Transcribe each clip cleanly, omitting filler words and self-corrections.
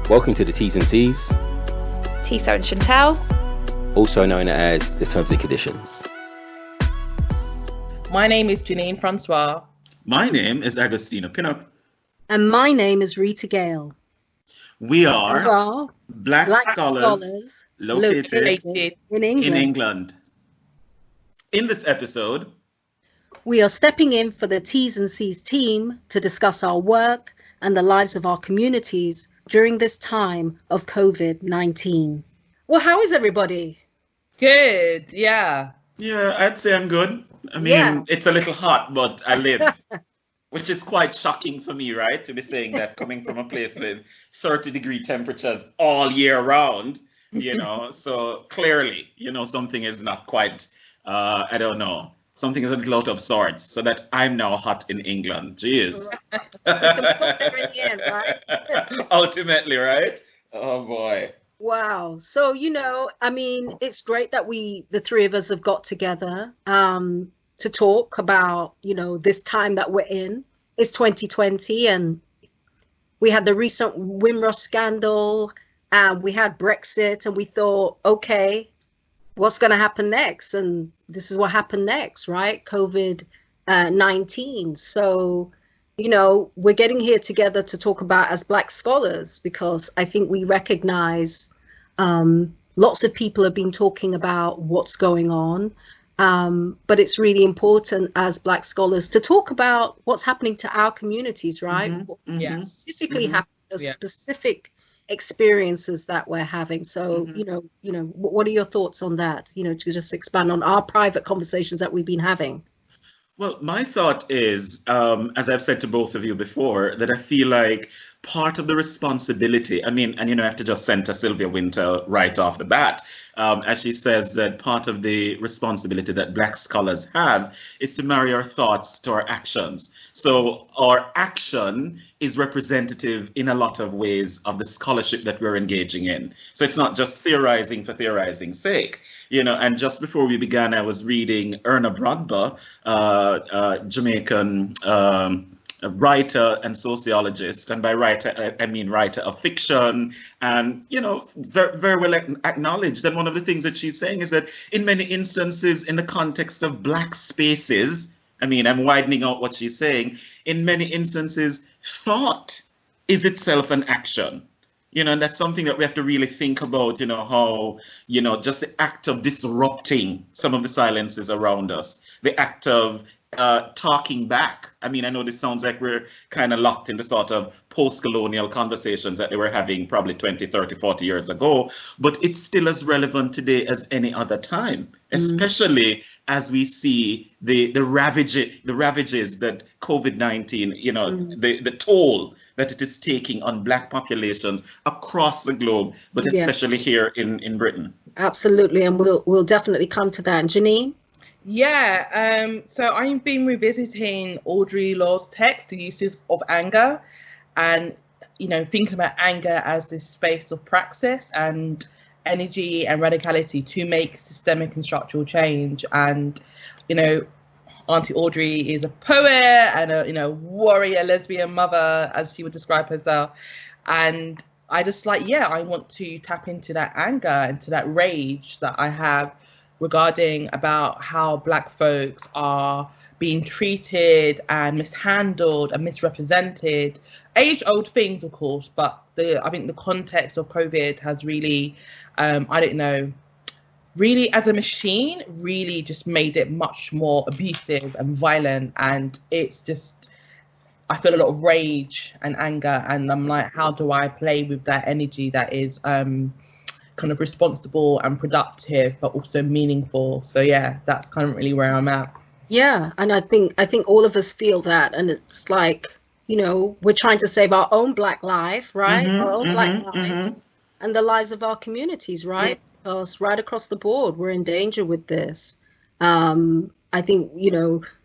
Welcome to the T's and C's. Tisa and Chantal. Also known as the Terms and Conditions. My name is Janine Francois. My name is Agostinho Pinnock. And my name is Rita Gayle. We are Black scholars located in England. In this episode, we are stepping in for the T's and C's team to discuss our work and the lives of our communities during this time of COVID-19. Well, how is everybody? Good, yeah. Yeah, I'd say I'm good. I mean, It's a little hot, but I live. Which is quite shocking for me, right? To be saying that coming from a place with 30-degree temperatures all year round, so clearly, something is not quite, I don't know, something is a little out of sorts, so that I'm now hot in England. Jeez. So we got there in the end, right? Ultimately, right? Oh, boy. Wow. So, it's great that the three of us have got together to talk about, this time that we're in. It's 2020 and we had the recent Windrush scandal and we had Brexit and we thought, okay, what's going to happen next? And this is what happened next, right? COVID-19. So, we're getting here together to talk about as Black scholars, because I think we recognize lots of people have been talking about what's going on. But it's really important as Black scholars to talk about what's happening to our communities, right? Mm-hmm. Specifically happening, specific experiences that we're having. So, what are your thoughts on that? To just expand on our private conversations that we've been having. Well, my thought is, as I've said to both of you before, that I feel like part of the responsibility, I have to just center Sylvia Winter right off the bat, as she says that part of the responsibility that Black scholars have is to marry our thoughts to our actions. So our action is representative in a lot of ways of the scholarship that we're engaging in. So it's not just theorizing for theorizing's sake. And just before we began, I was reading Erna Brodba, Jamaican writer and sociologist, and by writer I mean writer of fiction, and very, very well acknowledged. And one of the things that she's saying is that in many instances, in the context of Black spaces, I'm widening out what she's saying, in many instances, thought is itself an action. And that's something that we have to really think about, how, just the act of disrupting some of the silences around us, the act of talking back. I know this sounds like we're kind of locked in the sort of post-colonial conversations that they were having probably 20, 30, 40 years ago, but it's still as relevant today as any other time, especially as we see the ravages that COVID-19, the toll that it is taking on Black populations across the globe, but especially here in Britain. Absolutely, and we'll definitely come to that. And Janine? Yeah, so I've been revisiting Audre Lorde's text, The Use of Anger, and, thinking about anger as this space of praxis and energy and radicality to make systemic and structural change. And, Auntie Audre is a poet and a warrior lesbian mother, as she would describe herself. And I just I want to tap into that anger, into that rage that I have regarding about how Black folks are being treated and mishandled and misrepresented. Age-old things, of course, but I think the context of COVID has really, really as a machine, really just made it much more abusive and violent. And it's just, I feel a lot of rage and anger, and I'm like, how do I play with that energy that is kind of responsible and productive, but also meaningful? So that's kind of really where I'm at. Yeah, and I think all of us feel that, and it's like, we're trying to save our own Black life, right? Our own Black lives and the lives of our communities, right? Yeah. Because right across the board, we're in danger with this. I think,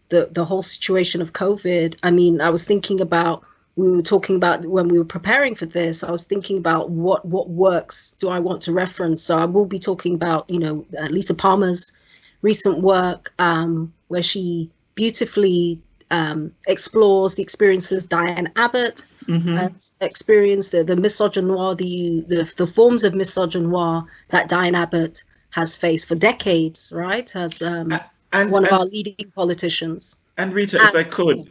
the whole situation of COVID, I was thinking about, we were talking about when we were preparing for this, I was thinking about what works do I want to reference. So I will be talking about, Lisa Palmer's recent work, where she beautifully explores the experiences Diane Abbott experienced the misogynoir, the forms of misogynoir that Diane Abbott has faced for decades, right? As one of our leading politicians. And Rita,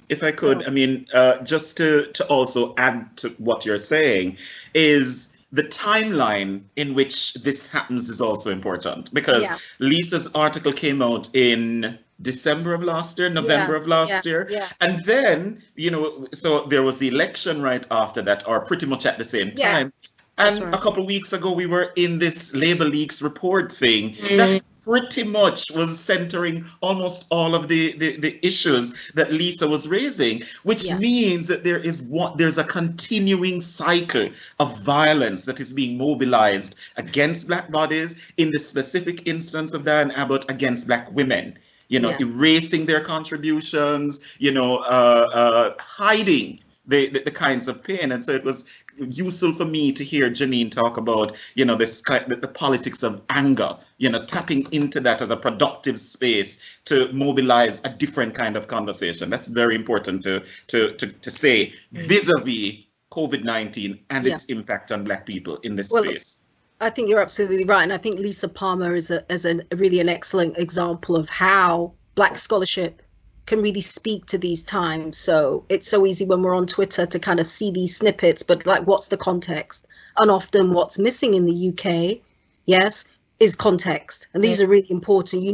if I could, I mean, just to also add to what you're saying, is the timeline in which this happens is also important, because Lisa's article came out in December of last year, November of last year. And then, you know, so there was the election right after that, or pretty much at the same time. And a couple of weeks ago, we were in this Labour Leaks report thing that pretty much was centering almost all of the issues that Lisa was raising, which means that there's a continuing cycle of violence that is being mobilized against Black bodies, in the specific instance of Diane Abbott, against Black women, you know, erasing their contributions, you know, hiding the kinds of pain. And so it was useful for me to hear Janine talk about, you know, the politics of anger, you know, tapping into that as a productive space to mobilize a different kind of conversation. That's very important to say vis-a-vis COVID-19 and its impact on Black people in this space. I think you're absolutely right. And I think Lisa Palmer is really an excellent example of how Black scholarship can really speak to these times. So it's so easy when we're on Twitter to kind of see these snippets, but like, what's the context? And often what's missing in the UK, is context. And these are really important. We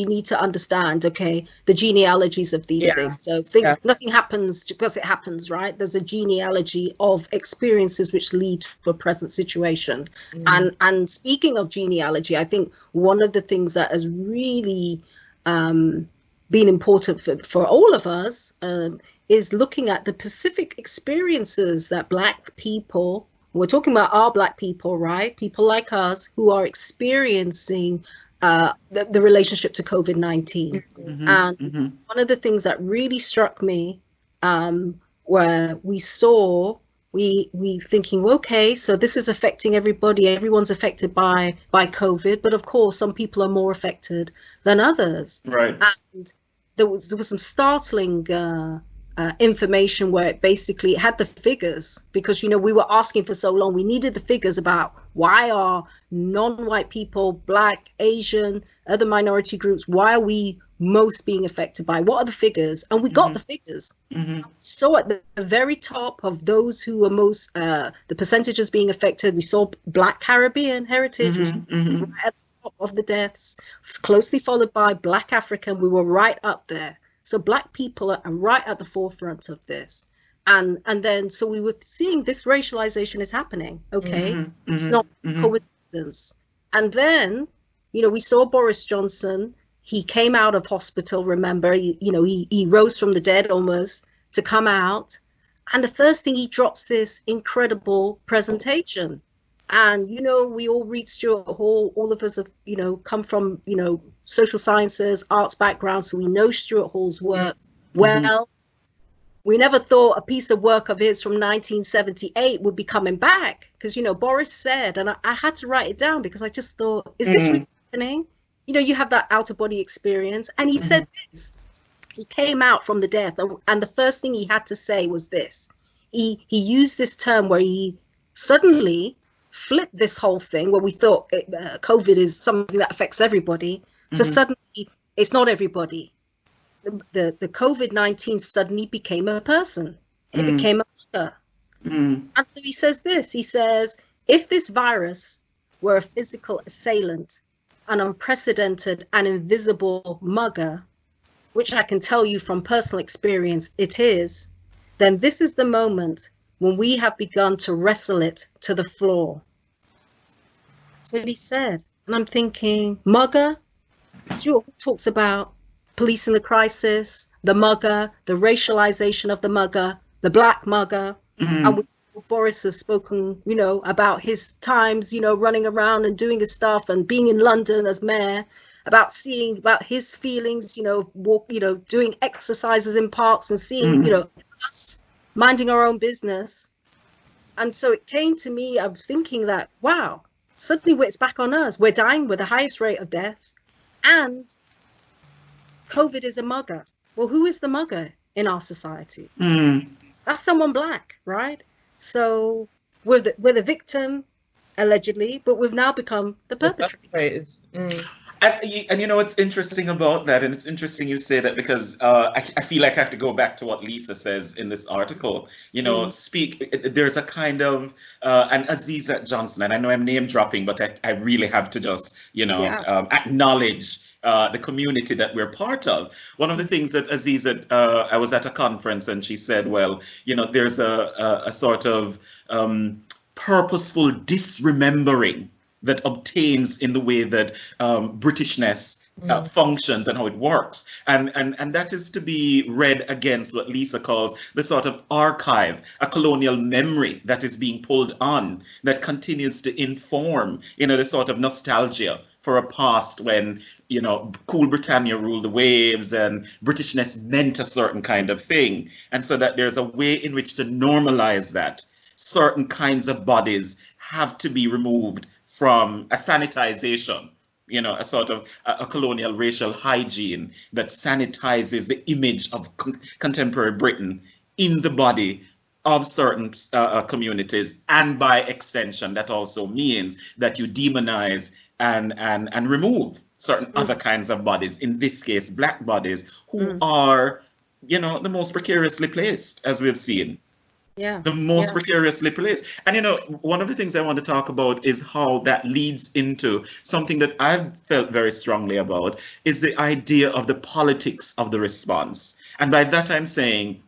need to understand, okay, the genealogies of these things. So nothing happens because it happens, right? There's a genealogy of experiences which lead to a present situation. And speaking of genealogy, I think one of the things that has really been important for all of us is looking at the specific experiences that Black people, we're talking about our Black people, right? People like us who are experiencing the relationship to COVID-19. One of the things that really struck me, where we thinking, okay, so this is affecting everybody. Everyone's affected by COVID, but of course, some people are more affected than others. Right. And there was some startling information where it basically had the figures, because, you know, we were asking for so long, we needed the figures about why are non-white people, Black, Asian, other minority groups, why are we most being affected by? What are the figures? And we got the figures. So at the very top of those who were most, the percentages being affected, we saw Black Caribbean heritage, which was right at the top of the deaths. It was closely followed by Black African. We were right up there. So Black people are right at the forefront of this. And then, so we were seeing this racialization is happening. Okay, it's not coincidence. And then, you know, we saw Boris Johnson. He came out of hospital, remember, he rose from the dead almost to come out. And the first thing, he drops this incredible presentation. And, you know, we all read Stuart Hall. All of us have, you know, come from, you know, social sciences, arts background. So we know Stuart Hall's work well. We never thought a piece of work of his from 1978 would be coming back. Because, you know, Boris said, and I had to write it down because I just thought, is this really happening? You know, you have that out of body experience. And he said this, he came out from the death. And the first thing he had to say was this. He used this term where he suddenly flipped this whole thing where we thought COVID is something that affects everybody. So suddenly it's not everybody. The COVID-19 suddenly became a person. It became a mother. And so he says this, he says, if this virus were a physical assailant, an unprecedented and invisible mugger, which I can tell you from personal experience it is, then this is the moment when we have begun to wrestle it to the floor. That's what he said. And I'm thinking, mugger? Stuart talks about policing the crisis, the mugger, the racialization of the mugger, the Black mugger. And Boris has spoken, you know, about his times, you know, running around and doing his stuff and being in London as mayor, about his feelings, you know, doing exercises in parks and seeing, you know, us minding our own business. And so it came to me, I was thinking that, wow, suddenly it's back on us. We're dying with the highest rate of death. And COVID is a mugger. Well, who is the mugger in our society? as someone black, right? So we're the victim, allegedly, but we've now become the perpetrators. And you know what's interesting about that, and it's interesting you say that, because I feel like I have to go back to what Lisa says in this article. You know, there's a kind of, and Aziza Johnson, and I know I'm name dropping, but I really have to just, acknowledge the community that we're part of. One of the things that Aziza, I was at a conference and she said, well, you know, there's a sort of purposeful disremembering that obtains in the way that Britishness functions and how it works. And that is to be read against what Lisa calls the sort of archive, a colonial memory that is being pulled on, that continues to inform, you know, the sort of nostalgia for a past when, you know, cool Britannia ruled the waves and Britishness meant a certain kind of thing. And so that there's a way in which to normalize that. Certain kinds of bodies have to be removed from a sanitization, you know, a sort of a colonial racial hygiene that sanitizes the image of contemporary Britain in the body of certain communities. And by extension, that also means that you demonize and remove certain other kinds of bodies, in this case, black bodies, who are, you know, the most precariously placed, as we've seen. Yeah. The most precariously placed. And, you know, one of the things I want to talk about is how that leads into something that I've felt very strongly about, is the idea of the politics of the response. And by that, I'm saying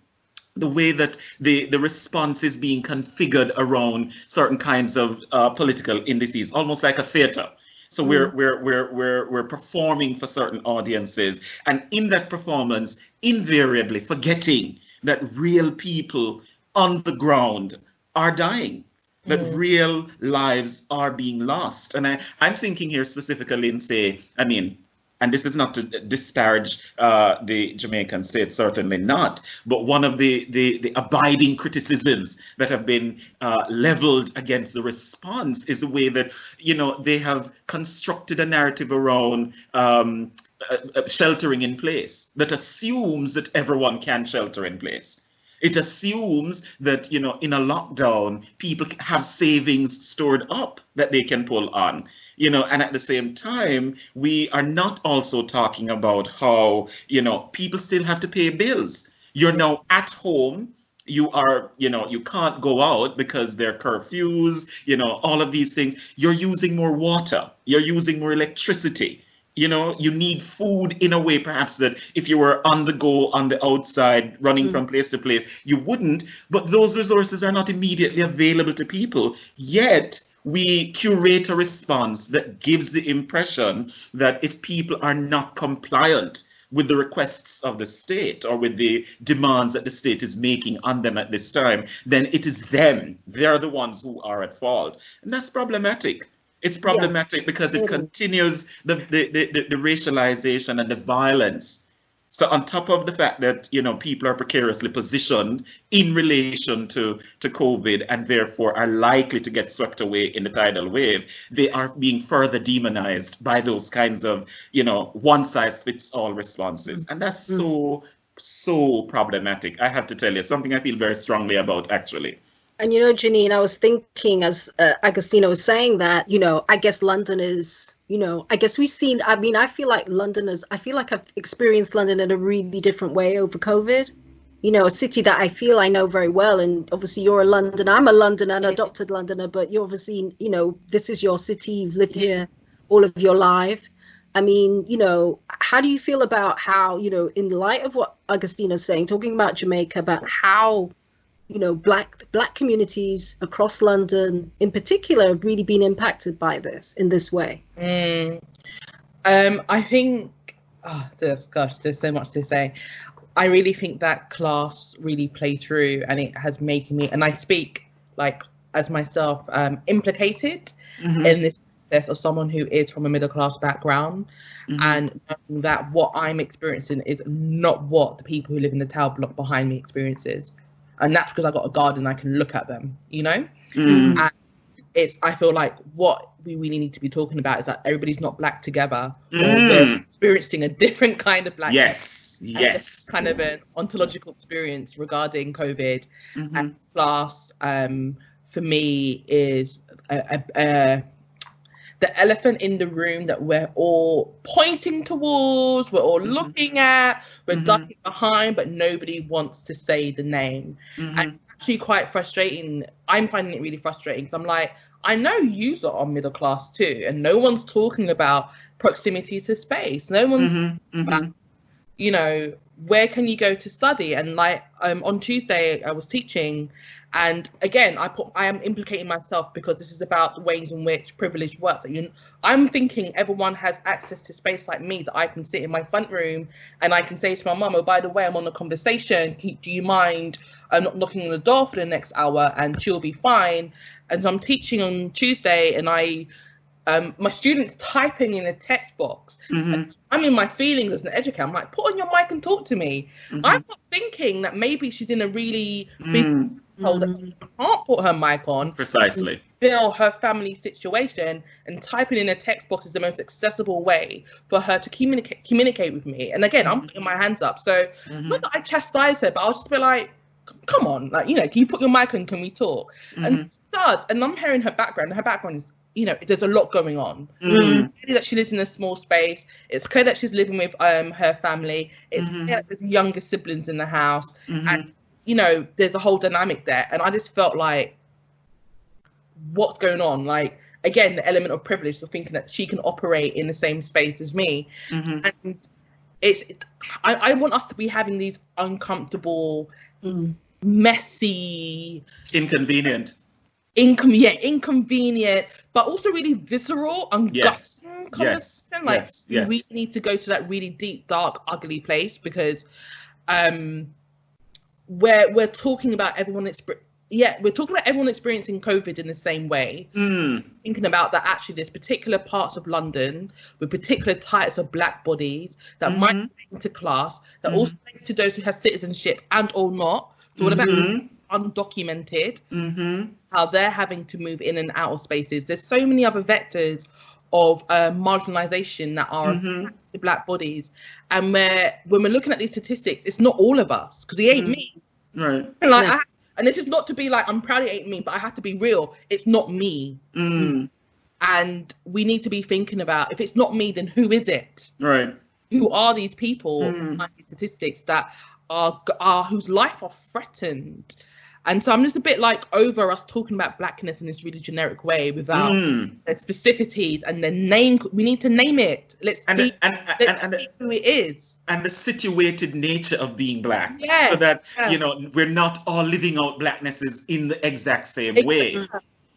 the way that the response is being configured around certain kinds of political indices, almost like a theater. So we're performing for certain audiences, and in that performance, invariably forgetting that real people on the ground are dying, that real lives are being lost. And I'm thinking here specifically in, say, I mean, and this is not to disparage the Jamaican state, certainly not, but one of the abiding criticisms that have been leveled against the response is the way that, you know, they have constructed a narrative around sheltering in place that assumes that everyone can shelter in place. It assumes that, you know, in a lockdown, people have savings stored up that they can pull on, you know, and at the same time, we are not also talking about how, you know, people still have to pay bills. You're now at home. You are, you know, you can't go out because there are curfews, you know, all of these things. You're using more water. You're using more electricity. You know, you need food in a way, perhaps, that if you were on the go, on the outside, running from place to place, you wouldn't. But those resources are not immediately available to people. Yet we curate a response that gives the impression that if people are not compliant with the requests of the state or with the demands that the state is making on them at this time, then it is them. They're the ones who are at fault. And that's problematic. It's problematic because it continues the racialization and the violence. So on top of the fact that, you know, people are precariously positioned in relation to COVID and therefore are likely to get swept away in the tidal wave, they are being further demonized by those kinds of, you know, one size fits all responses. And that's so problematic. I have to tell you, something I feel very strongly about, actually. And, you know, Janine, I was thinking as Agostinho was saying that, you know, I guess London is, you know, I guess we've seen, I mean, I feel like I've experienced London in a really different way over COVID. You know, a city that I feel I know very well. And obviously you're a Londoner. I'm a Londoner, an adopted Londoner, but you're obviously, you know, this is your city. You've lived here all of your life. I mean, you know, how do you feel about how, you know, in light of what Agostinho's saying, talking about Jamaica, about how, you know, black communities across London in particular have really been impacted by this in this way? I think, there's so much to say. I really think that class really plays through, and it has made me, and I speak like as myself, implicated in this process of someone who is from a middle class background, and that what I'm experiencing is not what the people who live in the tower block behind me experiences. And that's because I got a garden, I can look at them, you know? And I feel like what we really need to be talking about is that everybody's not black together. Or we're experiencing a different kind of blackness. Yes. Kind of an ontological experience regarding COVID and class. For me, is the elephant in the room that we're all pointing towards, we're all looking at, we're ducking behind, but nobody wants to say the name. And it's actually quite frustrating. I'm finding it really frustrating because I'm like, I know you lot are middle class too, and no one's talking about proximity to space. No one's about, you know, where can you go to study? And like on Tuesday, I was teaching. And again, I am implicating myself because this is about the ways in which privilege works. I'm thinking everyone has access to space like me, that I can sit in my front room and I can say to my mum, oh, by the way, I'm on a conversation. Do you mind not knocking on the door for the next hour? And she'll be fine. And so I'm teaching on Tuesday, and my students typing in a text box. I'm in my feelings as an educator. I'm like, put on your mic and talk to me. I'm not thinking that maybe she's in a really busy household that she can't put her mic on. Precisely. Feel her family situation, and typing in a text box is the most accessible way for her to communicate with me. And again, I'm putting my hands up. So not that I chastise her, but I'll just be like, come on, like, you know, can you put your mic on? Can we talk? And she does. And I'm hearing her background. Her background is, you know, there's a lot going on. It's clear that she lives in a small space. It's clear that she's living with her family. It's clear that there's younger siblings in the house. And, you know, there's a whole dynamic there. And I just felt like, what's going on? Like, again, the element of privilege, of thinking that she can operate in the same space as me. And I want us to be having these uncomfortable, messy, inconvenient, but also really visceral and conversation. Like, we really need to go to that really deep, dark, ugly place, because we're talking about everyone experiencing COVID in the same way. Thinking about that, actually, there's particular parts of London with particular types of black bodies that might be into class, that also relates to those who have citizenship and or not. So what about undocumented? How they're having to move in and out of spaces. There's so many other vectors of marginalization that are to black bodies, and when we're looking at these statistics, it's not all of us, because it ain't me, right? And like, and this is not to be like, I'm proud it ain't me, but I have to be real. It's not me, and we need to be thinking about, if it's not me, then who is it? Right? Who are these people? Statistics that are whose life are threatened. And so I'm just a bit like over us talking about blackness in this really generic way without the specificities and the name. We need to name it. Let's see who it is. And the situated nature of being black. Yes, so that, you know, we're not all living out blacknesses in the exact same way.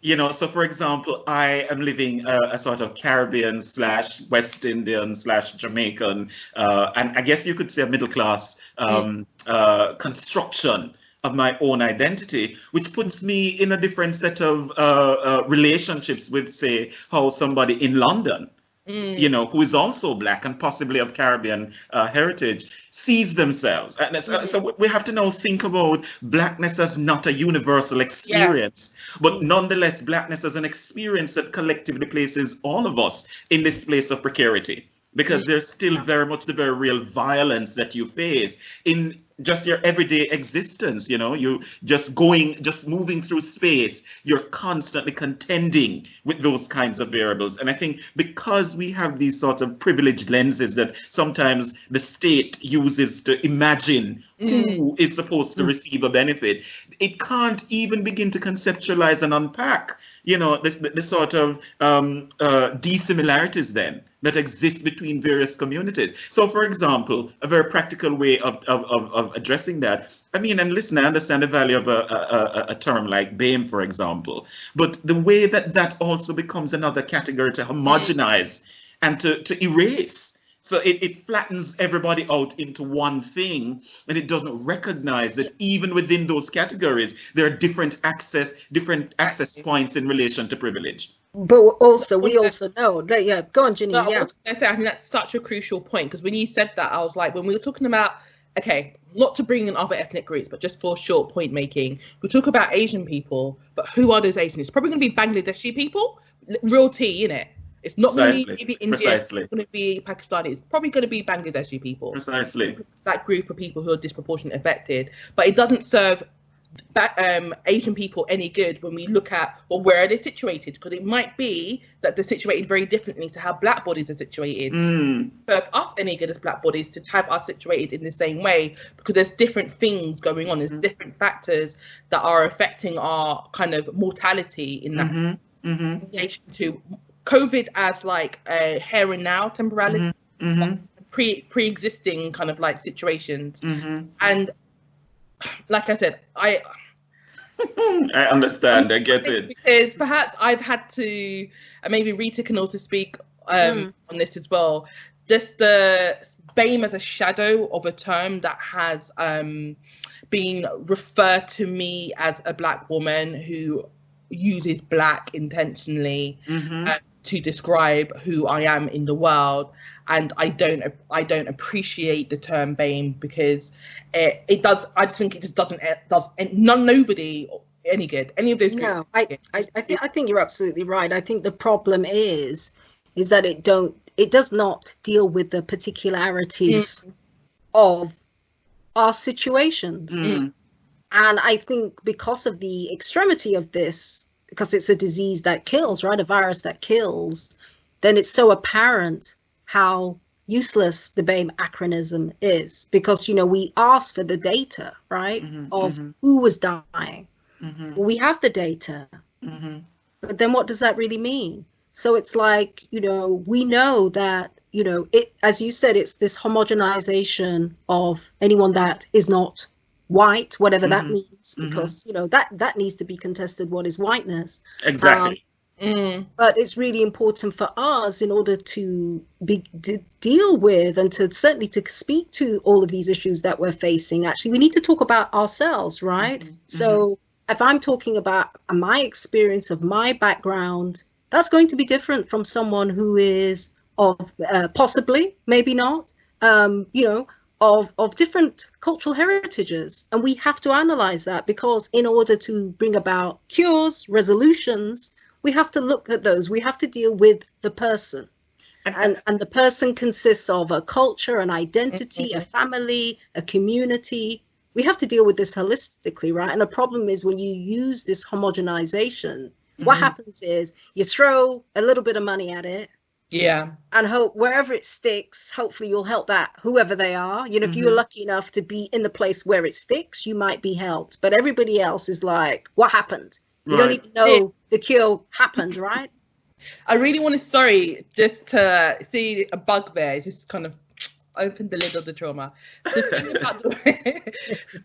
You know, so for example, I am living a sort of Caribbean / West Indian / Jamaican, and I guess you could say a middle class construction of my own identity, which puts me in a different set of relationships with, say, how somebody in London, you know, who is also black and possibly of Caribbean heritage, sees themselves. And so we have to now think about blackness as not a universal experience, but nonetheless, blackness as an experience that collectively places all of us in this place of precarity. Because there's still very much the very real violence that you face in just your everyday existence. You know, you just moving through space, you're constantly contending with those kinds of variables. And I think because we have these sorts of privileged lenses that sometimes the state uses to imagine who is supposed to receive a benefit, it can't even begin to conceptualize and unpack, you know, the sort of dissimilarities then that exist between various communities. So, for example, a very practical way of addressing that, I mean, and listen, I understand the value of a term like BAME, for example, but the way that also becomes another category to homogenize and to erase. So it flattens everybody out into one thing, and it doesn't recognize that even within those categories, there are different access points in relation to privilege. But also, we also know that, go on, Janine. I think that's such a crucial point, because when you said that, I was like, when we were talking about, okay, not to bring in other ethnic groups, but just for short point making, we talk about Asian people, but who are those Asians? It's probably going to be Bangladeshi people, real tea, innit? It's not going to Precisely. be Indian, Precisely. it's going to be Pakistani, it's probably going to be Bangladeshi people. Precisely. That group of people who are disproportionately affected. But it doesn't serve Asian people any good when we look at, well, where are they situated? Because it might be that they're situated very differently to how black bodies are situated. Serve us any good as black bodies to have us situated in the same way, because there's different things going on. There's different factors that are affecting our kind of mortality in that relation to COVID as like a here and now temporality, pre-existing kind of like situations. And like I said, I understand. I get it. Because perhaps I've had to, and maybe Rita can also speak on this as well, just the BAME as a shadow of a term that has been referred to me as a black woman who uses black intentionally to describe who I am in the world. And I don't appreciate the term BAME because it does. I just think it just does nobody any good. Any of those. No, I think you're absolutely right. I think the problem is that it does not deal with the particularities of our situations. And I think because of the extremity of this, because it's a disease that kills, right, a virus that kills, then it's so apparent how useless the BAME acronym is, because, you know, we ask for the data, right, of who was dying. Well, we have the data, but then what does that really mean? So it's like, you know, we know that, you know, it, as you said, it's this homogenization of anyone that is not white, whatever that means, because, you know, that needs to be contested. What is whiteness? Exactly. But it's really important for us, in order to deal with and to certainly to speak to all of these issues that we're facing. Actually, we need to talk about ourselves, right? So if I'm talking about my experience of my background, that's going to be different from someone who is of possibly, maybe not, you know, of different cultural heritages. And we have to analyze that, because in order to bring about cures, resolutions, we have to look at those. We have to deal with the person. And the person consists of a culture, an identity, a family, a community. We have to deal with this holistically, right? And the problem is when you use this homogenization, what happens is you throw a little bit of money at it. Yeah. And hope wherever it sticks, hopefully you'll help that, whoever they are. You know, if you're lucky enough to be in the place where it sticks, you might be helped. But everybody else is like, what happened? You don't even know the cure happened, right? I really want to, just to see a bugbear, just kind of open the lid of the trauma. The thing about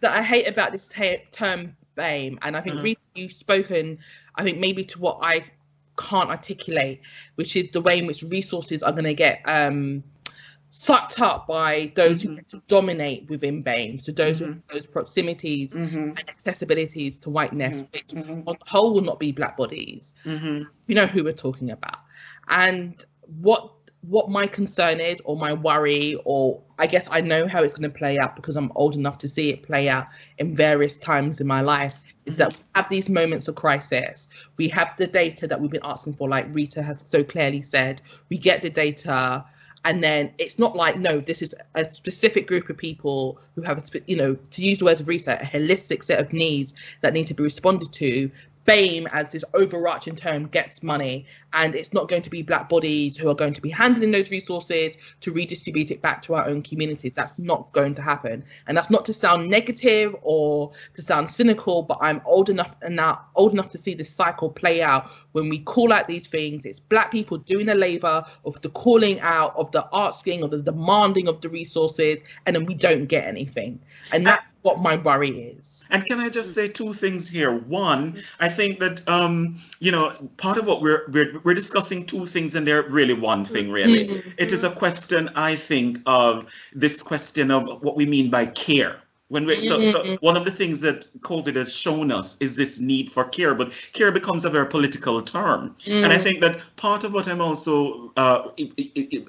that I hate about this term BAME, and I think Rita, you've spoken, I think maybe to what I can't articulate, which is the way in which resources are going to get sucked up by those who get to dominate within BAME. So those with those proximities and accessibilities to whiteness, which on the whole will not be black bodies. You know who we're talking about. And what my concern is, or my worry, or I guess I know how it's going to play out because I'm old enough to see it play out in various times in my life, is that we have these moments of crisis. We have the data that we've been asking for, like Rita has so clearly said. We get the data, and then it's not like, no, this is a specific group of people who have, you know, to use the words of Rita, a holistic set of needs that need to be responded to. BAME, as this overarching term, gets money, and it's not going to be black bodies who are going to be handling those resources to redistribute it back to our own communities. That's not going to happen. And that's not to sound negative or to sound cynical, but I'm old enough to see this cycle play out. When we call out these things, it's black people doing the labor of the calling out, of the asking, of the demanding of the resources, and then we don't get anything. And that's what my worry is. And can I just say two things here? One, I think that you know, part of what we're discussing two things, and they're really one thing. Really, it is a question. I think of this question of what we mean by care. So one of the things that COVID has shown us is this need for care, but care becomes a very political term. And I think that part of what I'm also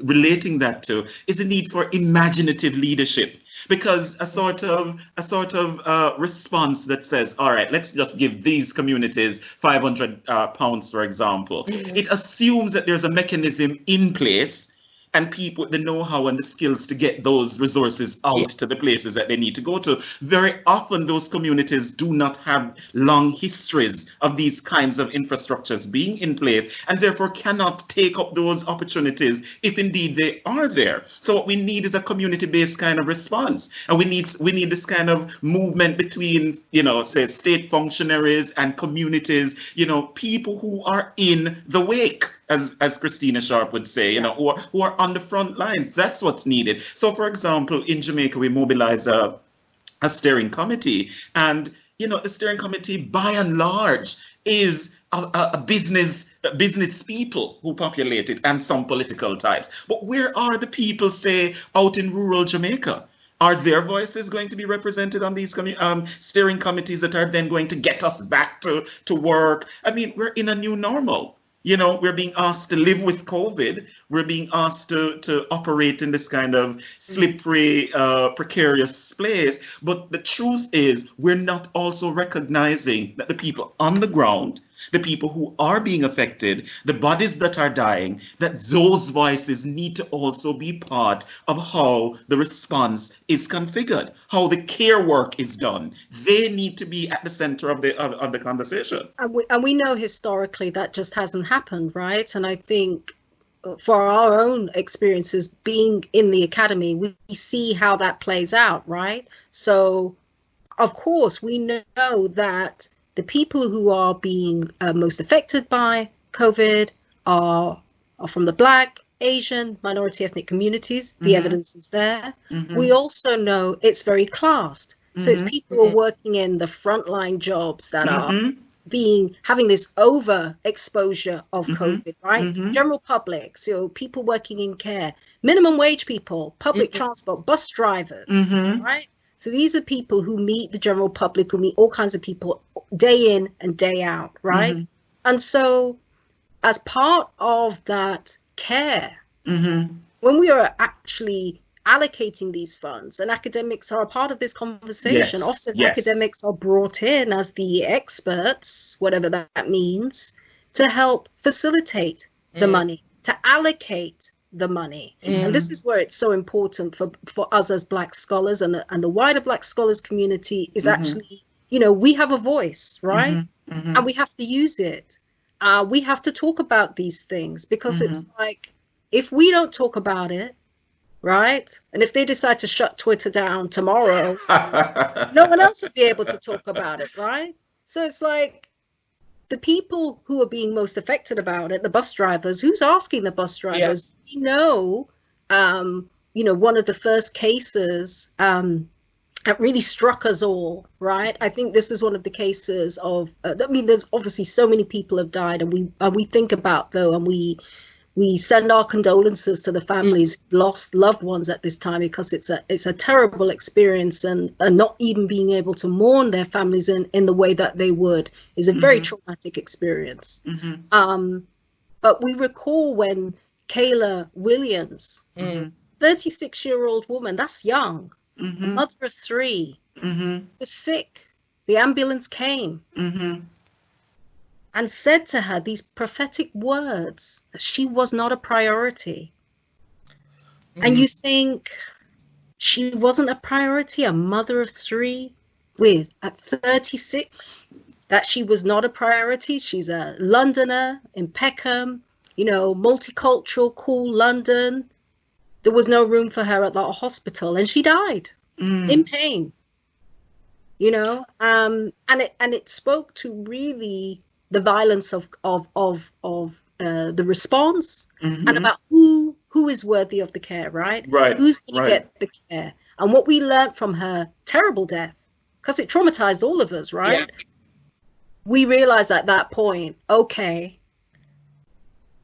relating that to is the need for imaginative leadership. Because a sort of response that says, all right, let's just give these communities £500, for example. It assumes that there's a mechanism in place and people with the know-how and the skills to get those resources out to the places that they need to go to. Very often those communities do not have long histories of these kinds of infrastructures being in place, and therefore cannot take up those opportunities if indeed they are there. So what we need is a community-based kind of response. And we need this kind of movement between, say, state functionaries and communities, people who are in the wake, as Christina Sharp would say, who are on the front lines. That's what's needed. So, for example, in Jamaica, we mobilize a steering committee, and the steering committee, by and large, is a business people who populate it, and some political types. But where are the people, say, out in rural Jamaica? Are their voices going to be represented on these steering committees that are then going to get us back to work? I mean, we're in a new normal. We're being asked to live with COVID. We're being asked to operate in this kind of slippery, precarious place. But the truth is, we're not also recognizing that the people on the ground, the people who are being affected, the bodies that are dying, that those voices need to also be part of how the response is configured, how the care work is done. They need to be at the center of the conversation. And we know historically that just hasn't happened, right? And I think for our own experiences being in the academy, we see how that plays out, right? So, of course, we know that the people who are being most affected by COVID are from the Black, Asian, minority ethnic communities. The evidence is there. We also know it's very classed. So it's people who are working in the frontline jobs that are having this overexposure of COVID, right? General public, so people working in care, minimum wage people, public transport, bus drivers, right? So these are people who meet the general public, who meet all kinds of people day in and day out, right? And so as part of that care, when we are actually allocating these funds, and academics are a part of this conversation, often academics are brought in as the experts, whatever that means, to help facilitate the money, to allocate the money. And this is where it's so important for us as Black scholars and the wider Black scholars community is actually, we have a voice, right? And we have to use it. We have to talk about these things, because it's like, if we don't talk about it, right? And if they decide to shut Twitter down tomorrow, no one else will be able to talk about it, right? So it's like, the people who are being most affected about it, the bus drivers, who's asking the bus drivers? We know, one of the first cases that really struck us all, right? I think this is one of the cases of, there's obviously so many people have died, and we think about, though, and we send our condolences to the families who lost loved ones at this time, because it's a terrible experience, and not even being able to mourn their families in the way that they would is a very traumatic experience. But we recall when Gayla Williams, 36-year-old woman, that's young, a mother of 3, was sick. The ambulance came. And said to her these prophetic words that she was not a priority. And you think, she wasn't a priority, a mother of 3 at 36, that she was not a priority. She's a Londoner in Peckham, multicultural, cool London. There was no room for her at that hospital, and she died in pain, and it spoke to really the violence of the response, and about who is worthy of the care, right? Who's going to get the care? And what we learned from her terrible death, because it traumatized all of us, right? We realized at that point, okay,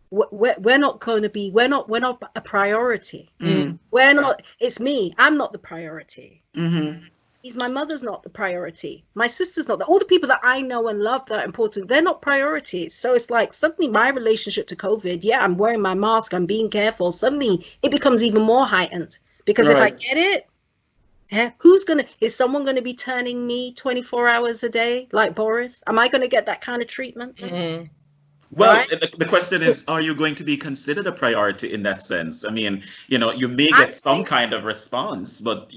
we're not going to be, we're not a priority. We're not. It's me. I'm not the priority. My mother's not the priority. My sister's not. All the people that I know and love that are important, they're not priorities. So it's like suddenly my relationship to COVID, yeah, I'm wearing my mask, I'm being careful. Suddenly it becomes even more heightened because if I get it, is someone going to be turning me 24 hours a day like Boris? Am I going to get that kind of treatment? Mm-hmm. Well, right? the question is, are you going to be considered a priority in that sense? I mean, you may get some kind of response, but,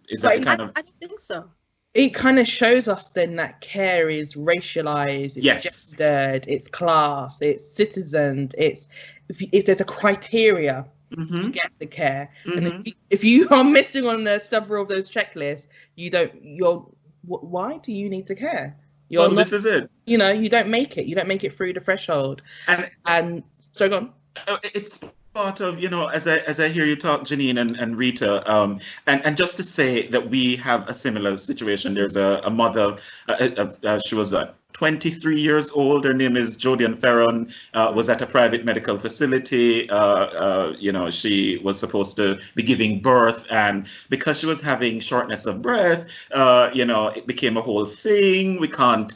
is that the kind of... I don't think so. It kind of shows us then that care is racialized, it's gendered, it's class, it's citizened, it's there's a criteria to get the care. And if you are missing on several of those checklists, why do you need to care? This is it. You don't make it. You don't make it through the threshold. And so go on. It's part of, as I hear you talk, Janine and Rita, and just to say that we have a similar situation. There's a mother, she was 23 years old. Her name is Jodian Ferron, was at a private medical facility. She was supposed to be giving birth, and because she was having shortness of breath, it became a whole thing. We can't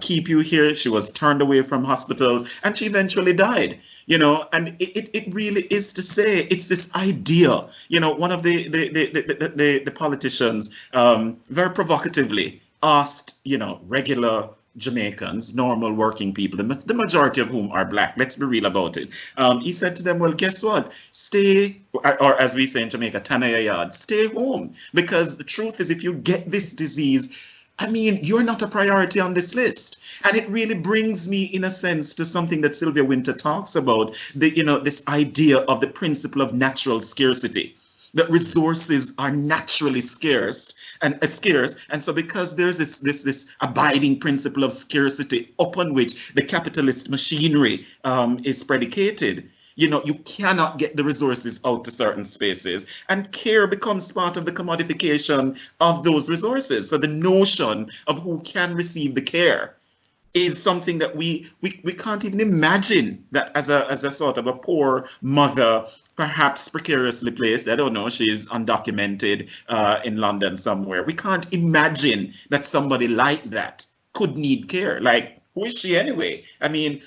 keep you here. She was turned away from hospitals, and she eventually died. And it really is to say, it's this idea, one of the politicians very provocatively asked, regular Jamaicans, normal working people, the majority of whom are Black, let's be real about it. He said to them, well, guess what? Stay, or as we say in Jamaica, Tanaya Yard, stay home. Because the truth is, if you get this disease, you're not a priority on this list. And it really brings me, in a sense, to something that Sylvia Winter talks about, this idea of the principle of natural scarcity, that resources are naturally scarce. And so because there's this abiding principle of scarcity upon which the capitalist machinery is predicated, you cannot get the resources out to certain spaces, and care becomes part of the commodification of those resources. So the notion of who can receive the care is something that we can't even imagine, that as a sort of a poor mother, perhaps precariously placed, I don't know, she's undocumented in London somewhere. We can't imagine that somebody like that could need care. Like, who is she anyway?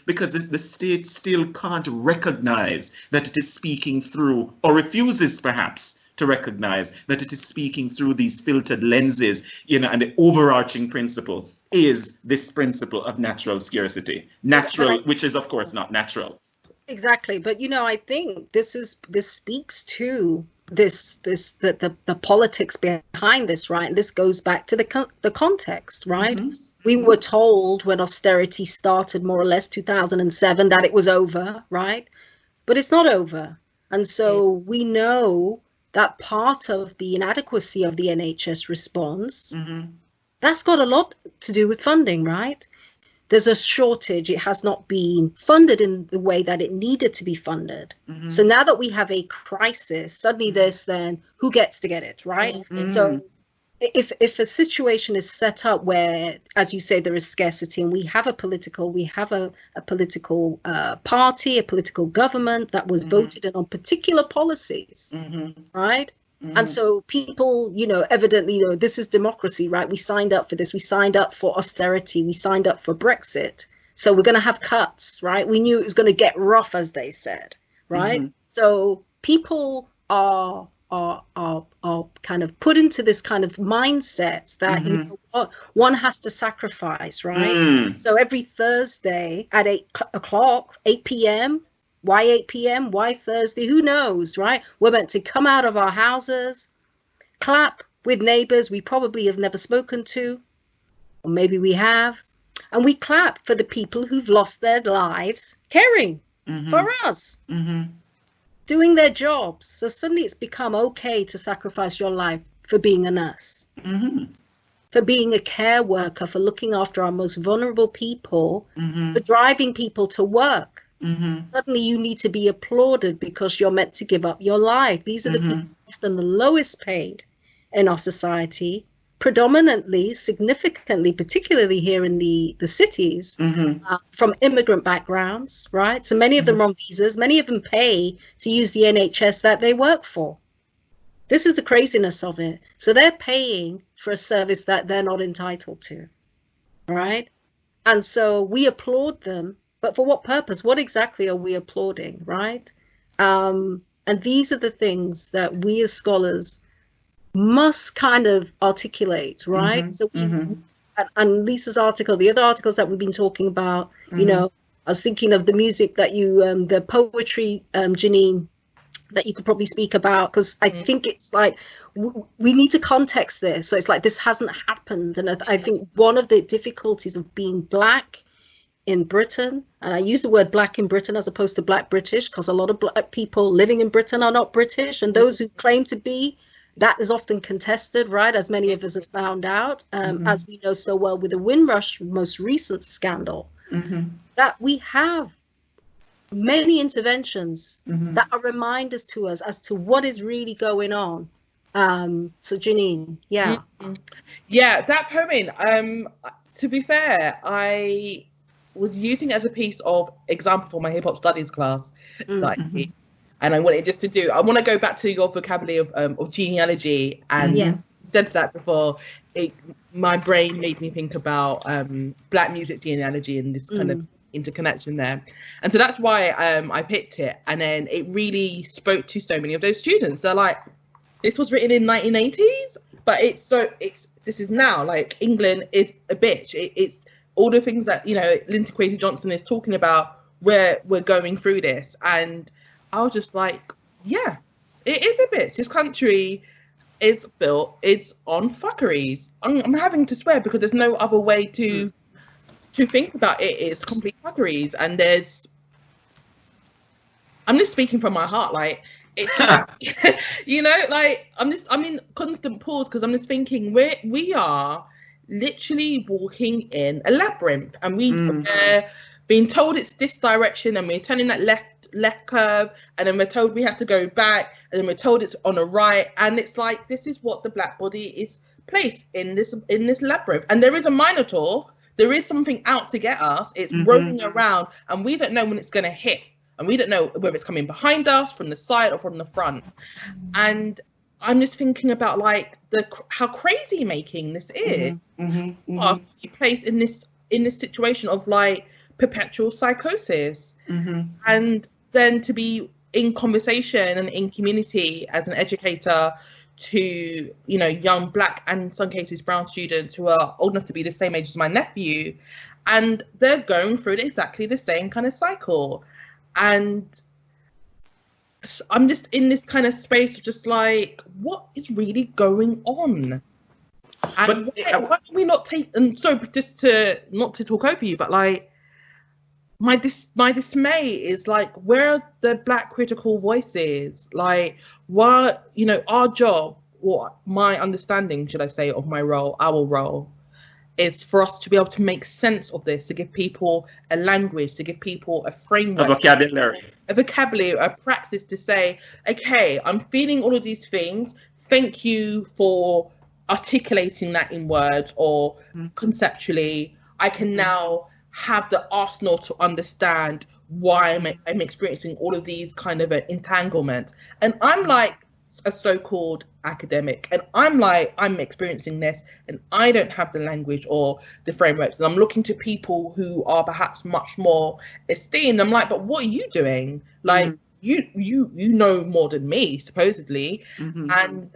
Because the state still can't recognize that it is speaking through, or refuses perhaps to recognize that it is speaking through these filtered lenses, and the overarching principle is this principle of natural scarcity. Natural, which is of course not natural. Exactly, but I think this speaks to the politics behind this, right? And this goes back to the context, right? Mm-hmm. We were told when austerity started, more or less 2007, that it was over, right? But it's not over, and so we know that part of the inadequacy of the NHS response, that's got a lot to do with funding, right? There's a shortage. It has not been funded in the way that it needed to be funded. So now that we have a crisis, suddenly there's then who gets to get it, right? So if a situation is set up where, as you say, there is scarcity, and we have a political party, a political government that was voted in on particular policies, right? And so people, evidently, this is democracy, right? We signed up for this. We signed up for austerity. We signed up for Brexit. So we're going to have cuts, right? We knew it was going to get rough, as they said, right? So people are kind of put into this kind of mindset that one has to sacrifice, right? So every Thursday at 8 o'clock, 8 p.m., why 8 p.m.? Why Thursday? Who knows, right? We're meant to come out of our houses, clap with neighbors we probably have never spoken to, or maybe we have, and we clap for the people who've lost their lives caring for us, doing their jobs. So suddenly it's become okay to sacrifice your life for being a nurse, for being a care worker, for looking after our most vulnerable people, for driving people to work. Suddenly you need to be applauded because you're meant to give up your life. These are the people often the lowest paid in our society, predominantly, significantly, particularly here in the cities, from immigrant backgrounds, right? So many of them are on visas, many of them pay to use the NHS that they work for. This is the craziness of it. So they're paying for a service that they're not entitled to, right? And so we applaud them, but for what purpose? What exactly are we applauding, right? And these are the things that we as scholars must kind of articulate, right? So and Lisa's article, the other articles that we've been talking about, you know, I was thinking of the music that you, the poetry, Janine, that you could probably speak about, because I think it's like we need to context this. So it's like this hasn't happened. And I think one of the difficulties of being Black in Britain, and I use the word Black in Britain as opposed to Black British, because a lot of Black people living in Britain are not British, and those who claim to be, that is often contested, right? As many of us have found out, as we know so well with the Windrush most recent scandal, that we have many interventions that are reminders to us as to what is really going on. So Janine, yeah. Yeah, that poem, to be fair, I was using it as a piece of example for my hip hop studies class that I did. And I wanted just to do, I want to go back to your vocabulary of genealogy, and said that before. My brain made me think about Black music genealogy and this kind of interconnection there. And so that's why I picked it. And then it really spoke to so many of those students. They're like, this was written in 1980s, but this is now, like, England is a bitch. It's all the things that, you know, Lindsay Kwesi Johnson is talking about, where we're going through this. And I was just like, yeah, it is a bitch. This country is built, it's on fuckeries. I'm having to swear because there's no other way to think about it. It's complete fuckeries. And I'm just speaking from my heart, like, it's you know, like, I'm in constant pause because I'm just thinking we are literally walking in a labyrinth, and we're being told it's this direction, and we're turning that left curve, and then we're told we have to go back, and then we're told it's on a right, and it's like, this is what the Black body is placed in this labyrinth. And there is a minotaur, there is something out to get us. It's rolling around, and we don't know when it's going to hit, and we don't know whether it's coming behind us, from the side, or from the front. And I'm just thinking about, like, how crazy making this is. Are you placed in this situation of, like, perpetual psychosis, and then to be in conversation and in community as an educator to, you know, young Black and in some cases brown students who are old enough to be the same age as my nephew, and they're going through exactly the same kind of cycle. And I'm just in this kind of space of just like, what is really going on? And why can we not take, and so just to not to talk over you, but like, my dismay is like, where are the Black critical voices? Like, what, you know, our job, or my understanding, should I say, of my role, our role, is for us to be able to make sense of this, to give people a language, to give people a framework, a vocabulary, a praxis to say, okay, I'm feeling all of these things. Thank you for articulating that in words or conceptually. I can now have the arsenal to understand why I'm experiencing all of these kind of entanglements. And I'm like a so-called academic, and I'm like, I'm experiencing this, and I don't have the language or the frameworks, and I'm looking to people who are perhaps much more esteemed. I'm like, but what are you doing? Like, you know more than me, supposedly, and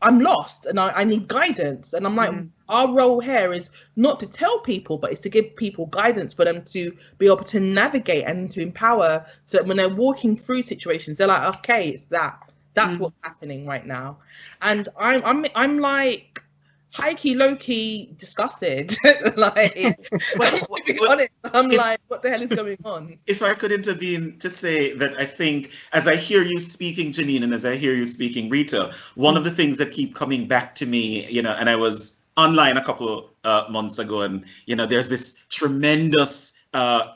I'm lost, and I need guidance. And I'm like, our role here is not to tell people, but it's to give people guidance for them to be able to navigate and to empower, so that when they're walking through situations, they're like, okay, it's that's what's happening right now. And I'm like high-key, low-key disgusted. Like, to be honest, I'm like, what the hell is going on? If I could intervene to say that I think, as I hear you speaking, Janine, and as I hear you speaking, Rita, one of the things that keep coming back to me, you know, and I was online a couple months ago, and, you know, there's this tremendous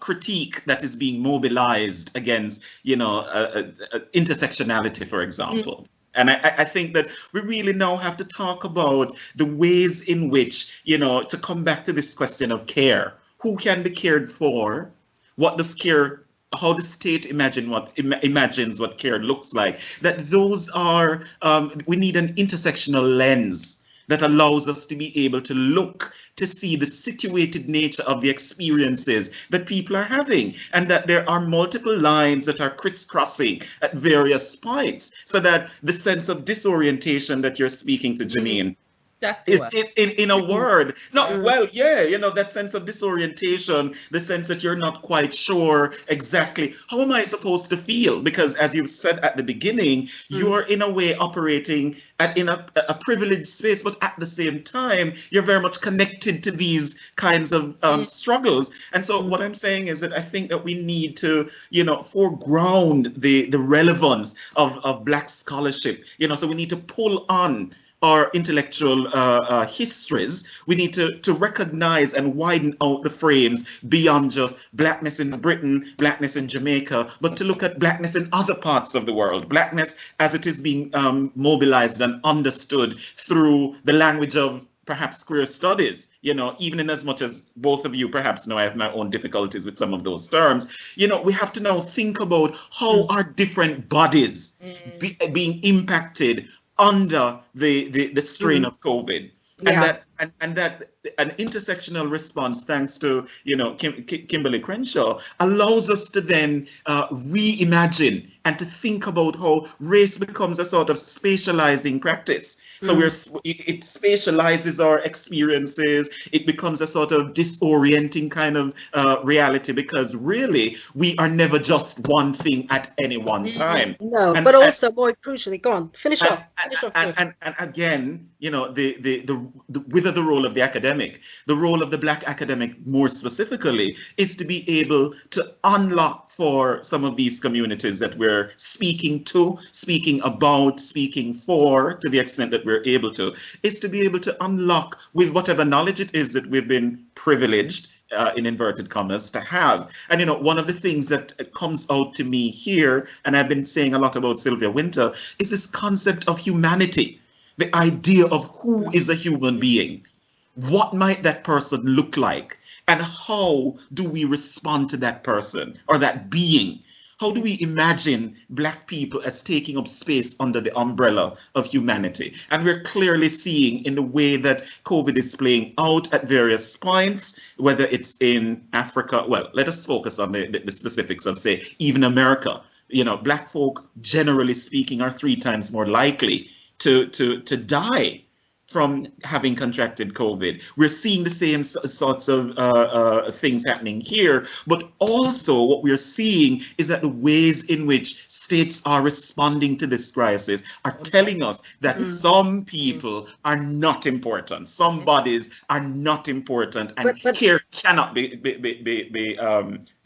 critique that is being mobilized against, you know, intersectionality, for example. And I think that we really now have to talk about the ways in which, you know, to come back to this question of care. Who can be cared for? What does care how the state imagines what care looks like, that those are, we need an intersectional lens that allows us to be able to look to see the situated nature of the experiences that people are having, and that there are multiple lines that are crisscrossing at various points, so that the sense of disorientation that you're speaking to, Janine, is in a word. No, well, yeah, you know, that sense of disorientation, the sense that you're not quite sure exactly how am I supposed to feel, because as you said at the beginning, you're in a way operating in a privileged space, but at the same time, you're very much connected to these kinds of struggles. And so what I'm saying is that I think that we need to, you know, foreground the relevance of Black scholarship, you know, so we need to pull on our intellectual histories. We need to recognize and widen out the frames beyond just Blackness in Britain, Blackness in Jamaica, but to look at Blackness in other parts of the world, Blackness as it is being mobilized and understood through the language of perhaps queer studies, you know, even in as much as both of you perhaps know I have my own difficulties with some of those terms. You know, we have to now think about how are different bodies being impacted under the strain of COVID, and that an intersectional response, thanks to, you know, Kimberly Crenshaw, allows us to then reimagine and to think about how race becomes a sort of spatializing practice. So it spatializes our experiences. It becomes a sort of disorienting kind of reality, because really we are never just one thing at any one time. No, but also more crucially, go on, finish off. And again, you know, whether the role of the academic, the role of the Black academic more specifically, is to be able to unlock for some of these communities that we're speaking to, speaking about, speaking for, to the extent that we're able to, is to be able to unlock with whatever knowledge it is that we've been privileged, in inverted commas, to have. And, you know, one of the things that comes out to me here, and I've been saying a lot about Sylvia Wynter, is this concept of humanity, the idea of who is a human being. What might that person look like? And how do we respond to that person or that being? How do we imagine Black people as taking up space under the umbrella of humanity? And we're clearly seeing in the way that COVID is playing out at various points, whether it's in Africa, well, let us focus on the specifics of, say, even America. You know, Black folk, generally speaking, are 3 times more likely to die from having contracted COVID. We're seeing the same sorts of things happening here, but also what we're seeing is that the ways in which states are responding to this crisis are telling us that some people are not important, some bodies are not important, and care cannot be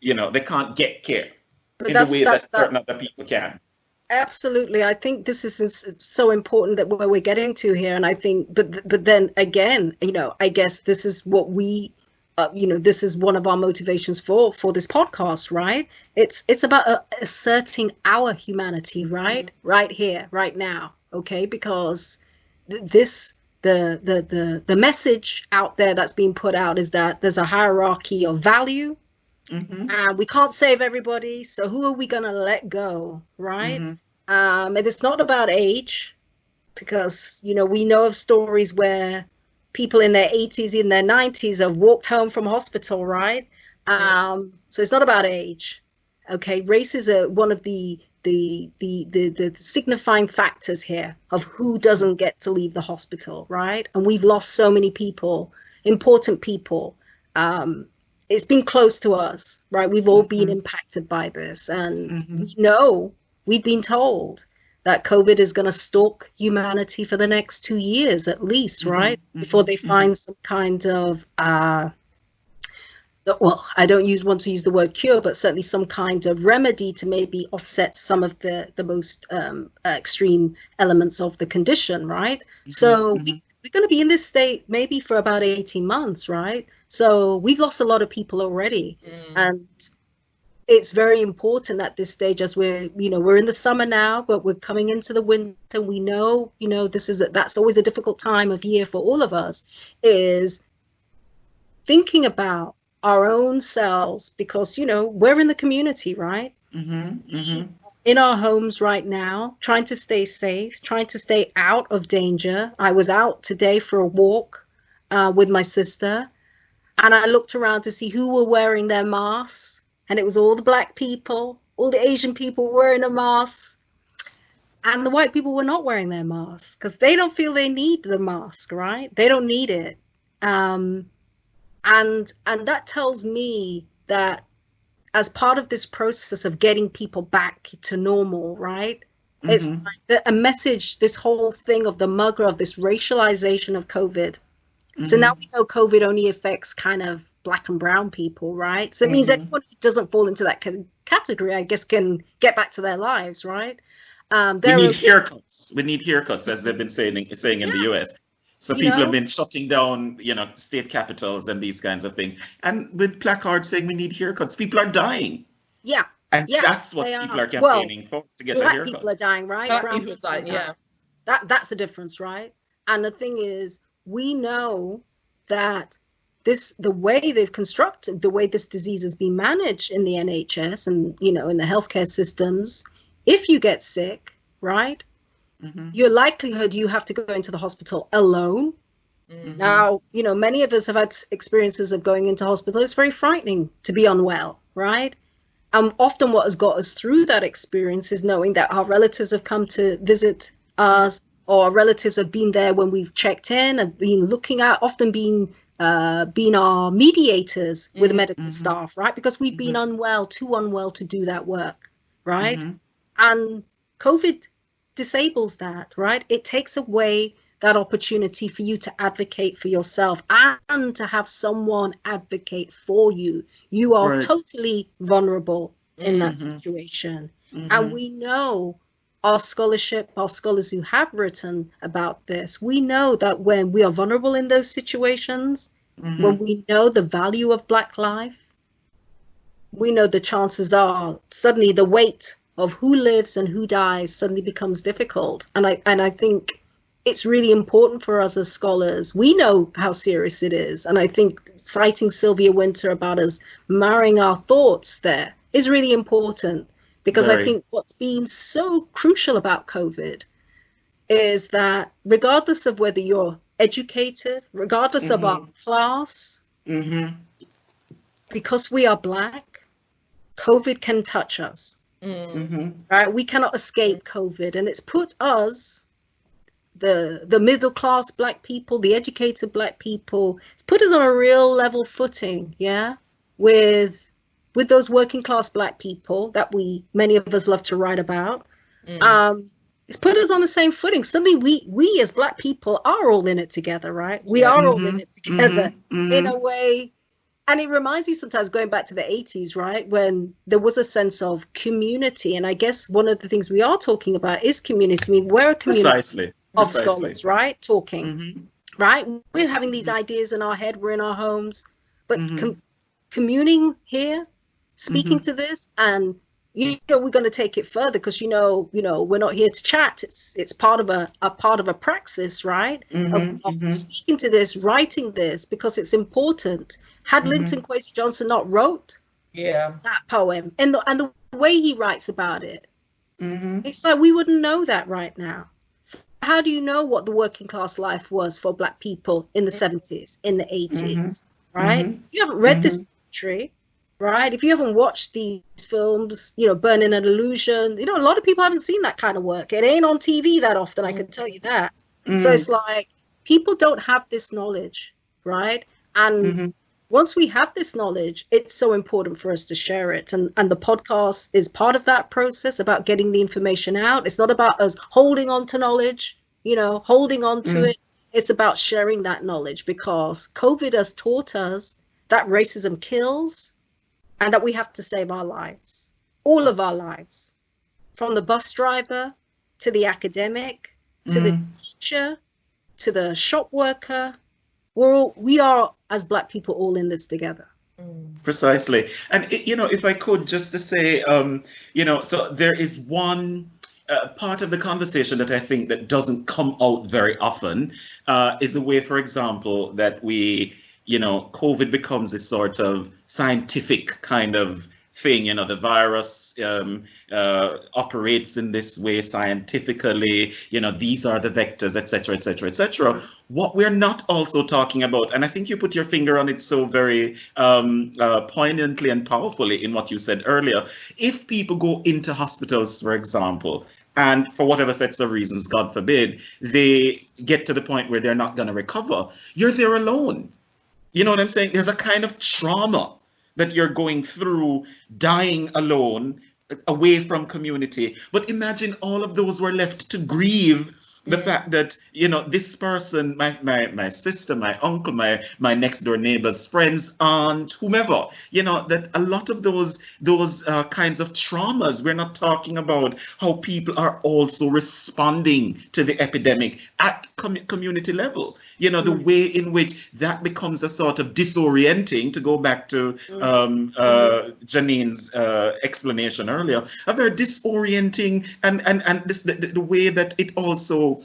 you know, they can't get care in the way that certain other people can. Absolutely. I think this is so important that where we're getting to here. And I think, but then again, you know, I guess this is what we, you know, this is one of our motivations for this podcast, right? It's about asserting our humanity, right? Right here, right now. Okay. Because the message out there that's being put out is that there's a hierarchy of value. We can't save everybody, so who are we going to let go, right? And it's not about age, because, you know, we know of stories where people in their 80s, in their 90s have walked home from hospital, right? So it's not about age. Okay, race is one of the signifying factors here of who doesn't get to leave the hospital, right? And we've lost so many people, important people. It's been close to us, right? We've all been impacted by this. And we know, we've been told that COVID is going to stalk humanity for the next 2 years at least, right? Before they find some kind of, well, I don't want to use the word cure, but certainly some kind of remedy to maybe offset some of the most extreme elements of the condition, right? So we're going to be in this state maybe for about 18 months, right? So we've lost a lot of people already. And it's very important at this stage, as we're in the summer now, but we're coming into the winter. We know, you know, that's always a difficult time of year for all of us, is thinking about our own selves, because, you know, we're in the community, right? In our homes right now, trying to stay safe, trying to stay out of danger. I was out today for a walk with my sister, and I looked around to see who were wearing their masks, and it was all the Black people, all the Asian people wearing a mask, and the white people were not wearing their masks because they don't feel they need the mask, right? They don't need it. And that tells me that as part of this process of getting people back to normal, right? It's like a message, this whole thing of the mugger, of this racialization of COVID. So now we know COVID only affects kind of Black and brown people, right? So it means anyone who doesn't fall into that category, I guess, can get back to their lives, right? We need haircuts. We need haircuts, as they've been saying in the US. So people have been shutting down, you know, state capitals and these kinds of things. And with placards saying we need haircuts, people are dying. Yeah. And that's what people are campaigning for, to get a haircut. Black people are dying, right? Brown people are dying, That's the difference, right? And the thing is, we know that the way they've constructed, the way this disease has been managed in the NHS and, you know, in the healthcare systems, if you get sick, right? Your likelihood you have to go into the hospital alone. Now, you know, many of us have had experiences of going into hospital. It's very frightening to be unwell, right? Often what has got us through that experience is knowing that our relatives have come to visit us, or our relatives have been there when we've checked in, have been looking at, often been our mediators with the medical staff, right? Because we've been too unwell to do that work, right? And COVID disables that, right? It takes away that opportunity for you to advocate for yourself and to have someone advocate for you. You are totally vulnerable in that situation. And we know our scholarship, our scholars who have written about this, we know that when we are vulnerable in those situations, when we know the value of Black life, we know the chances are suddenly the weight of who lives and who dies suddenly becomes difficult. And I think it's really important for us as scholars. We know how serious it is. And I think citing Sylvia Wynter about us marrying our thoughts there is really important, because I think what's been so crucial about COVID is that regardless of whether you're educated, regardless of our class, because we are Black, COVID can touch us. Right? We cannot escape COVID, and it's put us, the middle class Black people, the educated Black people, it's put us on a real level footing, with those working class Black people that many of us love to write about. It's put us on the same footing. Suddenly we as Black people are all in it together, right? We are all in it together in a way. And it reminds me sometimes, going back to the 80s, right, when there was a sense of community. And I guess one of the things we are talking about is community. I mean, we're a community of scholars, right, talking, right? We're having these ideas in our head, we're in our homes, but communing here, speaking to this, and, you know, we're going to take it further because, you know, we're not here to chat. It's part of a praxis, right, of speaking to this, writing this, because it's important. Had Linton Kwesi Johnson not wrote that poem and the way he writes about it, it's like we wouldn't know that right now. So how do you know what the working class life was for Black people in the 70s, in the 80s, right? You haven't read this poetry, right? If you haven't watched these films, you know, Burning an Illusion, you know, a lot of people haven't seen that kind of work. It ain't on TV that often, I can tell you that. So it's like people don't have this knowledge, right? And once we have this knowledge, it's so important for us to share it. And the podcast is part of that process about getting the information out. It's not about us holding on to knowledge, you know, holding on to it. It's about sharing that knowledge, because COVID has taught us that racism kills and that we have to save our lives, all of our lives, from the bus driver to the academic, to the teacher, to the shop worker. We are, as Black people, all in this together. Precisely. And, you know, if I could just to say, you know, so there is one part of the conversation that I think that doesn't come out very often is the way, for example, that we COVID becomes this sort of scientific kind of thing. The virus operates in this way scientifically. These are the vectors, etc., etc., etc. What we're not also talking about, and I think you put your finger on it so very poignantly and powerfully in what you said earlier. If people go into hospitals, for example, and for whatever sets of reasons, God forbid, they get to the point where they're not going to recover, you're there alone. You know what I'm saying? There's a kind of trauma that you're going through, dying alone, away from community. But imagine all of those were left to grieve the fact that, this person, my sister, my uncle, my next door neighbor's friends, aunt, whomever, that a lot of those kinds of traumas, we're not talking about how people are also responding to the epidemic at community level. The way in which that becomes a sort of disorienting, to go back to Janine's explanation earlier, a very disorienting and the way that it also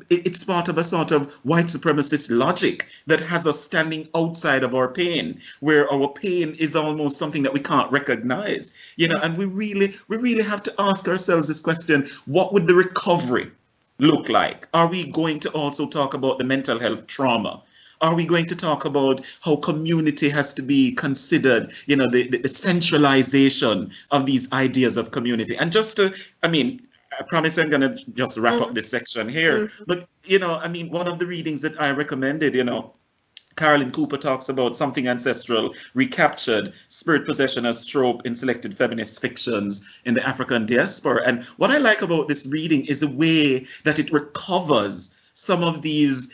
it's part of a sort of white supremacist logic that has us standing outside of our pain, where our pain is almost something that we can't recognize, and we really have to ask ourselves this question: what would the recovery look like? Are we going to also talk about the mental health trauma? Are we going to talk about how community has to be considered, the centralization of these ideas of community? And I promise I'm going to just wrap up this section here. But, one of the readings that I recommended, Carolyn Cooper talks about something ancestral, recaptured, spirit possession as trope in selected feminist fictions in the African diaspora. And what I like about this reading is the way that it recovers some of these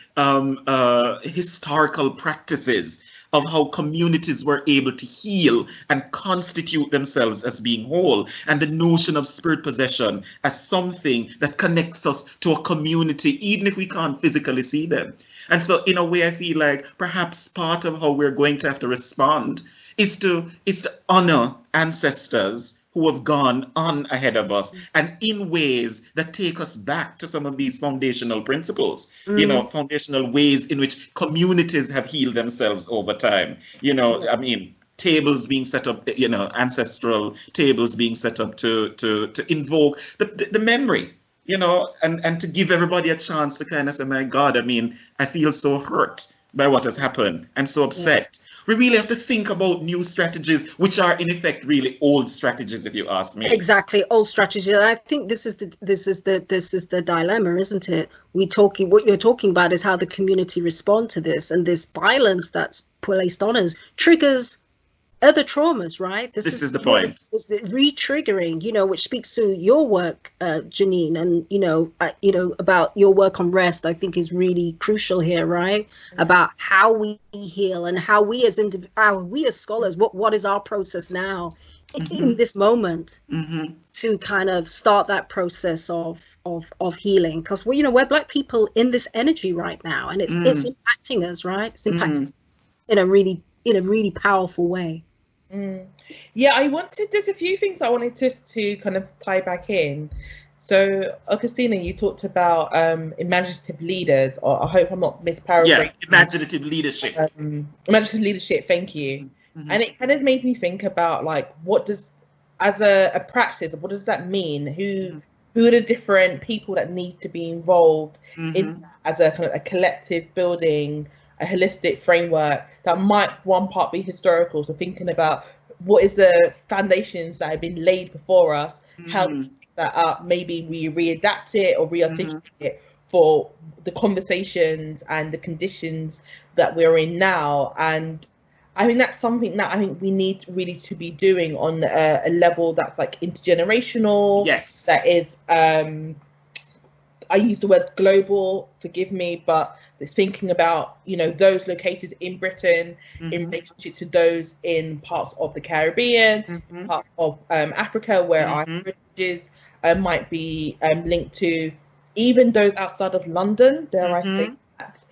historical practices of how communities were able to heal and constitute themselves as being whole, and the notion of spirit possession as something that connects us to a community, even if we can't physically see them. And so in a way, I feel like perhaps part of how we're going to have to respond is to honor ancestors who have gone on ahead of us, and in ways that take us back to some of these foundational principles, foundational ways in which communities have healed themselves over time. Tables being set up, ancestral tables being set up to invoke the memory, and to give everybody a chance to kind of say, my God, I feel so hurt by what has happened and so upset. We really have to think about new strategies, which are in effect really old strategies, if you ask me. Exactly, old strategies. And I think this is the dilemma, isn't it? What you're talking about is how the community respond to this, and this violence that's placed on us triggers other traumas, right? This is the point. It's the re-triggering, which speaks to your work, Janine, and about your work on rest. I think is really crucial here, right? About how we heal and how we as scholars, what is our process now in this moment to kind of start that process of healing? Because we're Black people in this energy right now, and it's impacting us, right? It's impacting us in a really powerful way. Yeah, there's a few things I wanted to kind of tie back in. So, Agostinho, you talked about imaginative leaders, or I hope I'm not misparaphrasing. Yeah, imaginative leadership. Imaginative leadership, thank you. And it kind of made me think about, like, what does, as a practice, what does that mean? Who are the different people that needs to be involved in as a kind of a collective building, a holistic framework that might one part be historical, so thinking about what is the foundations that have been laid before us, how do we pick that up, maybe we readapt it or re-articulate it for the conversations and the conditions that we're in now. And I mean, that's something that I think we need really to be doing on a level that's like intergenerational. Yes. That is, I use the word global, forgive me, but it's thinking about, those located in Britain in relationship to those in parts of the Caribbean, parts of Africa, where our heritages might be linked to, even those outside of London, dare I say that.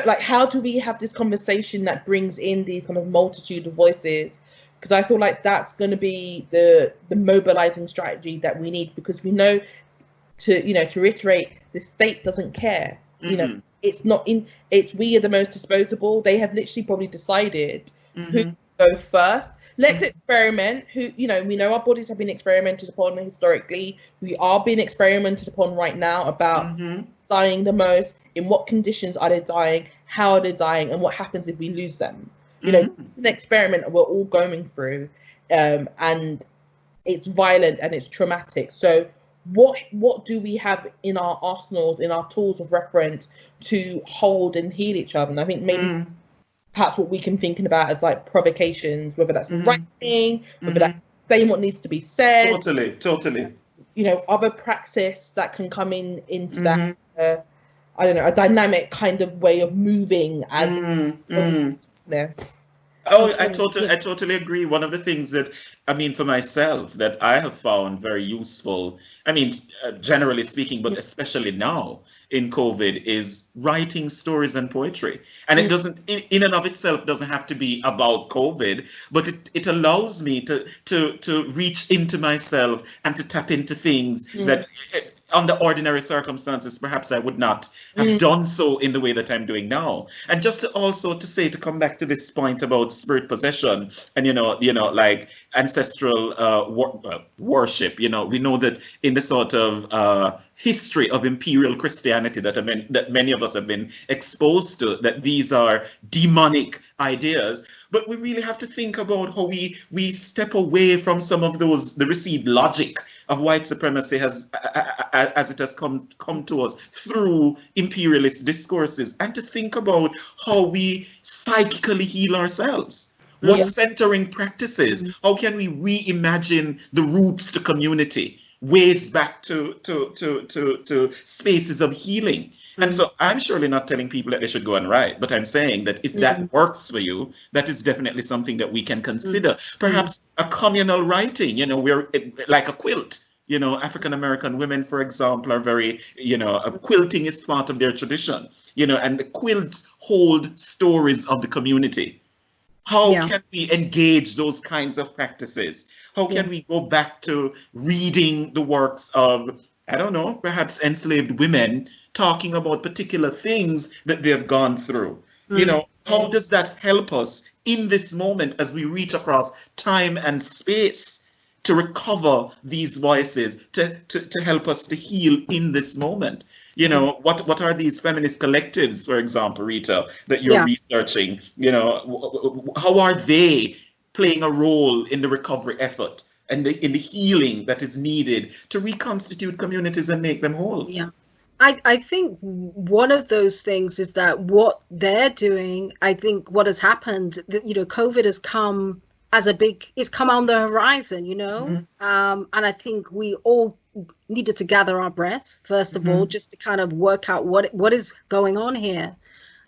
Like, how do we have this conversation that brings in these kind of multitude of voices? Because I feel like that's going to be the mobilizing strategy that we need, because we know, to reiterate, the state doesn't care. It it's not in, it's we are the most disposable. They have literally probably decided who to go first. Let's experiment. Who, you know, we know our bodies have been experimented upon historically. We are being experimented upon right now about dying the most. In what conditions are they dying? How are they dying? And what happens if we lose them? You know, it's an experiment we're all going through, and it's violent and it's traumatic. So what do we have in our arsenals, in our tools of reference to hold and heal each other? And I think maybe perhaps what we can thinking about as like provocations, whether that's writing, whether that's saying what needs to be said. Totally. You know, other praxis that can come into that, I don't know, a dynamic kind of way of moving as Oh, I totally agree. One of the things that, I mean, for myself, that I have found very useful, I mean, generally speaking, but especially now in COVID, is writing stories and poetry. And it doesn't, in and of itself, doesn't have to be about COVID, but it allows me to reach into myself and to tap into things that under ordinary circumstances, perhaps I would not have done so in the way that I'm doing now. And just to come back to this point about spirit possession and, you know, like ancestral worship, you know, we know that in the sort of history of imperial Christianity that many of us have been exposed to, that these are demonic ideas. But we really have to think about how we step away from some of the received logic of white supremacy as it has come to us through imperialist discourses, and to think about how we psychically heal ourselves. What centering practices? How can we reimagine the roots to community, ways back to spaces of healing? And so I'm surely not telling people that they should go and write, but I'm saying that if that works for you, that is definitely something that we can consider. Perhaps a communal writing, you know, where like a quilt. You know, African-American women, for example, are very, you know, quilting is part of their tradition, you know, and the quilts hold stories of the community. How can we engage those kinds of practices? How can we go back to reading the works of, I don't know, perhaps enslaved women talking about particular things that they've gone through? You know, how does that help us in this moment as we reach across time and space to recover these voices, to help us to heal in this moment? You know, what are these feminist collectives, for example, Rita, that you're researching? You know, how are they playing a role in the recovery effort and in the healing that is needed to reconstitute communities and make them whole? Yeah. I think one of those things is that what they're doing, I think what has happened, you know, COVID has come as it's come on the horizon, you know, and I think we all needed to gather our breath, first of all, just to kind of work out what is going on here.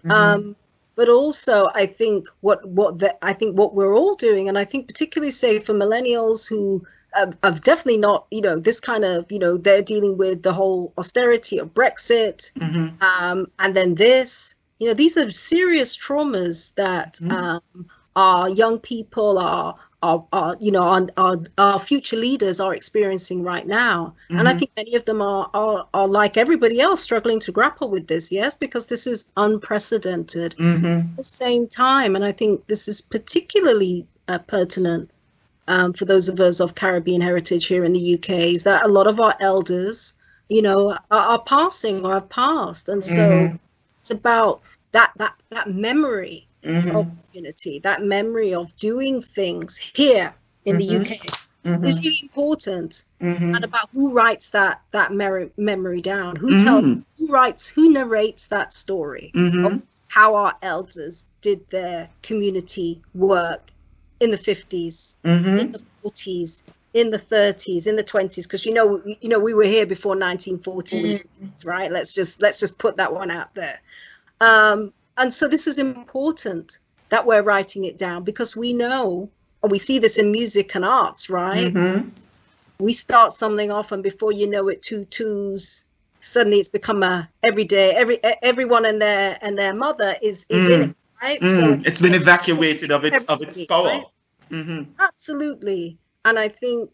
But also, I think what we're all doing, and I think particularly say for millennials who have definitely not, you know, this kind of, you know, they're dealing with the whole austerity of Brexit, and then this, you know, these are serious traumas that our young people, you know, our future leaders are experiencing right now. And I think many of them are like everybody else struggling to grapple with this, yes, because this is unprecedented at the same time. And I think this is particularly pertinent for those of us of Caribbean heritage here in the UK, is that a lot of our elders, you know, are passing or have passed. And so it's about that memory of community, that memory of doing things here in the UK is really important, and about who writes that memory down, who narrates that story of how our elders did their community work in the 50s, in the 40s, in the 30s, in the 20s, because you know we were here before 1940, right? Let's just put that one out there. And so this is important that we're writing it down, because we know, and we see this in music and arts, right? We start something off, and before you know it, tutus, suddenly it's become a everyday. Everyone and their mother is in it, right? So it's been evacuated of its power. Right? Absolutely. And I think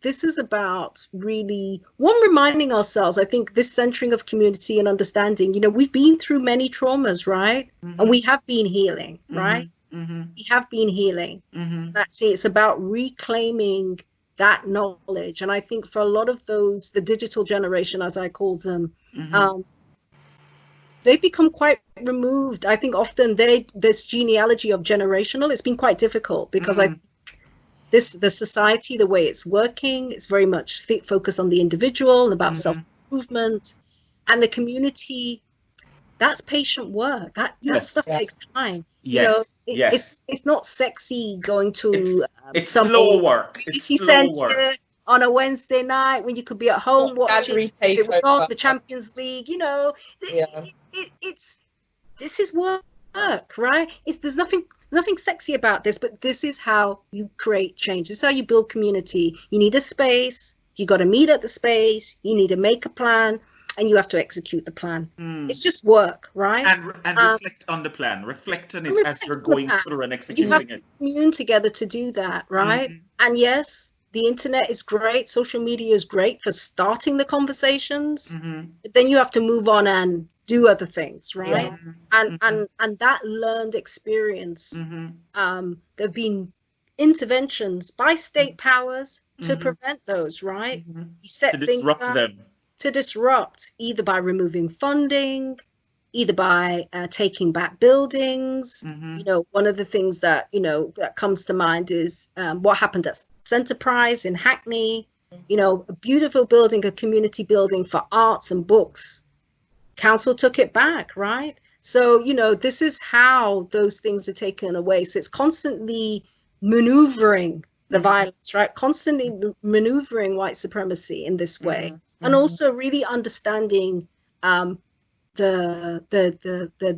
this is about really reminding ourselves. I think this centering of community and understanding, we've been through many traumas, right? And we have been healing, right? We have been healing. Actually, it's about reclaiming that knowledge. And I think for a lot of those, the digital generation, as I call them, they've become quite removed. I think often this genealogy of generational, it's been quite difficult because I think the society, the way it's working, it's very much focused on the individual and about self-improvement, and the community. That's patient work. That stuff takes time. It's not sexy going to it's slow work. It's slow work on a Wednesday night when you could be at home watching the Champions League. This is work, right? There's nothing sexy about this, but this is how you create change. This is how you build community. You need a space. You got to meet at the space. You need to make a plan. And you have to execute the plan. It's just work, right? And reflect on the plan. Reflect on it as you're going through and executing it. You have to commune together to do that, right? And yes, the internet is great. Social media is great for starting the conversations. But then you have to move on and do other things, right? And that learned experience. There have been interventions by state powers to prevent those, right? You set to disrupt things up, them. To disrupt, either by removing funding, either by taking back buildings. One of the things that that comes to mind is what happened at Centerprise in Hackney. A beautiful building, a community building for arts and books. Council took it back, right? So this is how those things are taken away. So it's constantly maneuvering the violence, right? Constantly maneuvering white supremacy in this way. And also really understanding the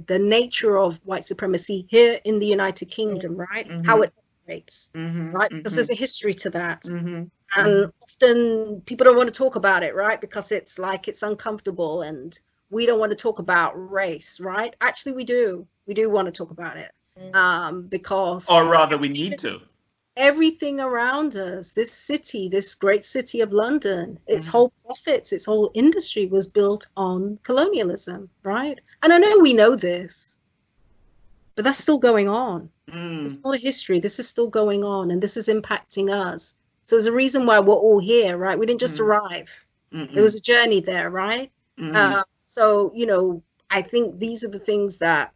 nature of white supremacy here in the United Kingdom, right? How it operates, right? Because there's a history to that. And often people don't want to talk about it, right? Because it's uncomfortable and we don't want to talk about race, right? Actually, we do. We do want to talk about it because... Or rather, we need to. Everything around us, this city, this great city of London, its whole profits, its whole industry was built on colonialism, right? And I know we know this, but that's still going on. It's not a history. This is still going on, and this is impacting us. So there's a reason why we're all here, right? We didn't just arrive. There was a journey there, right? So, I think these are the things that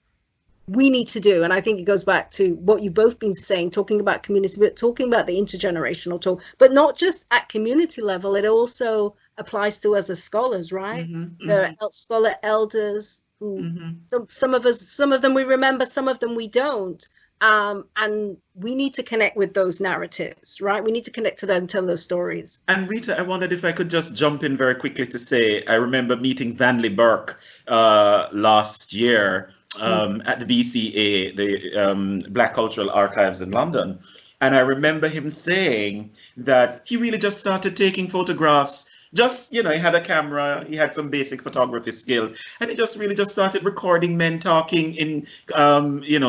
we need to do. And I think it goes back to what you've both been saying, talking about community, but talking about the intergenerational talk, but not just at community level. It also applies to us as scholars, right? There are scholar elders who some of them we remember, some of them we don't. And we need to connect with those narratives, right? We need to connect to them and tell those stories. And Rita, I wondered if I could just jump in very quickly to say, I remember meeting Vanley Burke last year at the BCA, the Black Cultural Archives in London. And I remember him saying that he really just started taking photographs. Just, he had a camera, he had some basic photography skills, and he just really started recording men talking in,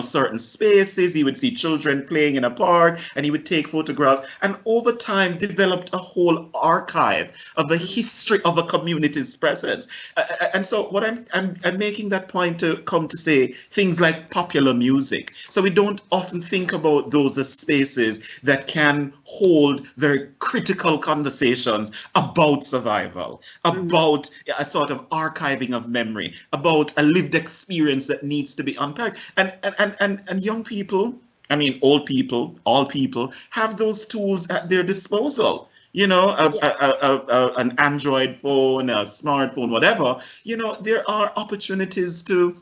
certain spaces. He would see children playing in a park, and he would take photographs, and over time developed a whole archive of the history of a community's presence. And so what I'm making that point to come to say things like popular music. So we don't often think about those as spaces that can hold very critical conversations about survival, about a sort of archiving of memory, about a lived experience that needs to be unpacked. And young people, I mean, old people, all people have those tools at their disposal. An Android phone, a smartphone, whatever. There are opportunities to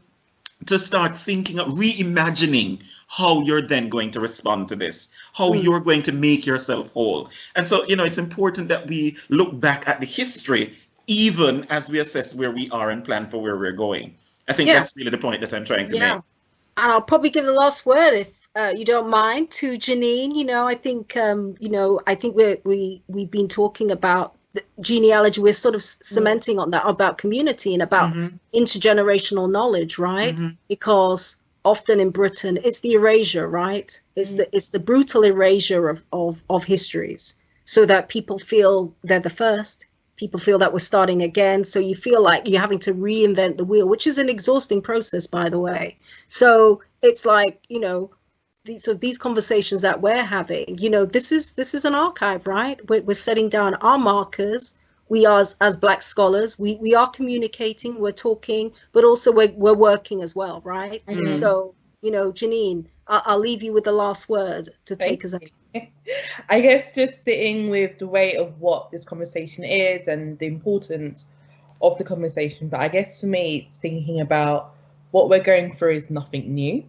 start thinking of reimagining how you're then going to respond to this, how you're going to make yourself whole. And so, it's important that we look back at the history, even as we assess where we are and plan for where we're going. I think that's really the point that I'm trying to make. And I'll probably give the last word, if you don't mind, to Janine. I think, I think we've been talking about the genealogy. We're sort of cementing on that, about community and about intergenerational knowledge, right? Because often in Britain, it's the erasure, right? It's the brutal erasure of histories. so that people feel they're the first. People feel that we're starting again. So you feel like you're having to reinvent the wheel, which is an exhausting process, by the way. So it's like, these conversations that we're having, this is an archive, right? We're setting down our markers. We are, as Black scholars, we are communicating, we're talking, but also we're working as well, right? So, Janine, I'll leave you with the last word to take us out. I guess just sitting with the weight of what this conversation is and the importance of the conversation. But I guess for me, it's thinking about what we're going through is nothing new.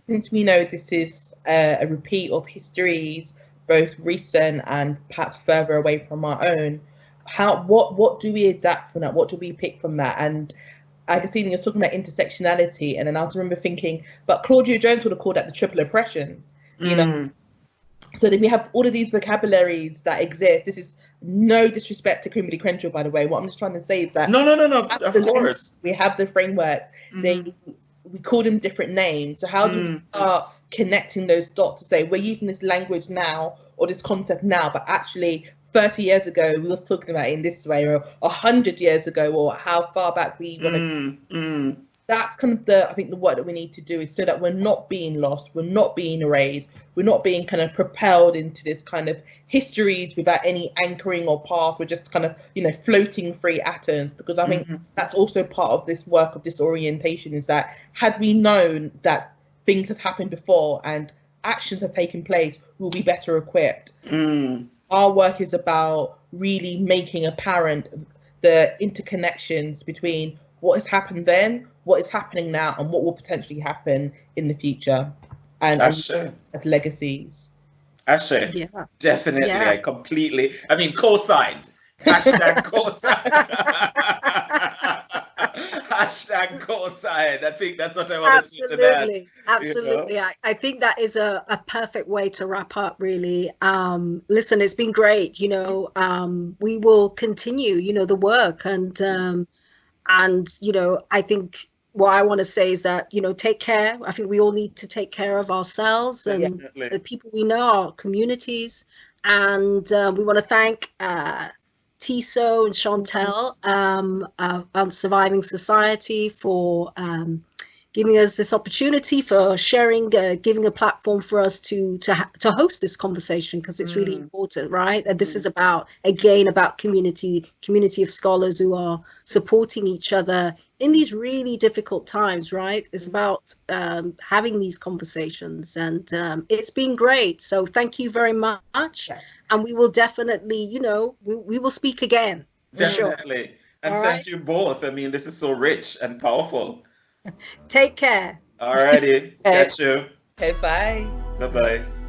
Since we know this is a repeat of histories, both recent and perhaps further away from our own, what do we adapt from that? What do we pick from that? And Agostinho, you're talking about intersectionality, and then I remember thinking, but Claudia Jones would have called that the triple oppression, So then we have all of these vocabularies that exist. This is no disrespect to Kimberly Crenshaw, by the way. What I'm just trying to say is that no, of course we have the frameworks. We call them different names. So how do we start connecting those dots to say we're using this language now or this concept now, but actually 30 years ago we were talking about it in this way, or 100 years ago, or how far back we want to. That's kind of I think the work that we need to do, is so that we're not being lost, we're not being erased, we're not being kind of propelled into this kind of histories without any anchoring or path. We're just kind of, floating free atoms, because I think that's also part of this work of disorientation, is that had we known that things have happened before and actions have taken place, we'll be better equipped. Our work is about really making apparent the interconnections between what has happened then, what is happening now, and what will potentially happen in the future, and as legacies. Ashe, definitely. I completely, co-signed. Hashtag co-signed. Hashtag co-signed. I think that's what I want to say to that. Absolutely. I think that is a perfect way to wrap up, really. Listen, it's been great. We will continue, the work, and I think what I want to say is that, take care. I think we all need to take care of ourselves and the people we know, our communities. And we want to thank Tiso and Chantel, Surviving Society, for giving us this opportunity, for sharing, giving a platform for us to host this conversation, because it's really important, right? And this is about community of scholars who are supporting each other in these really difficult times, right? It's about having these conversations, and it's been great. So thank you very much. And we will definitely, we will speak again. Definitely. Sure. And thank you both. This is so rich and powerful. Take care. All righty. Catch you. Okay, bye. Bye-bye.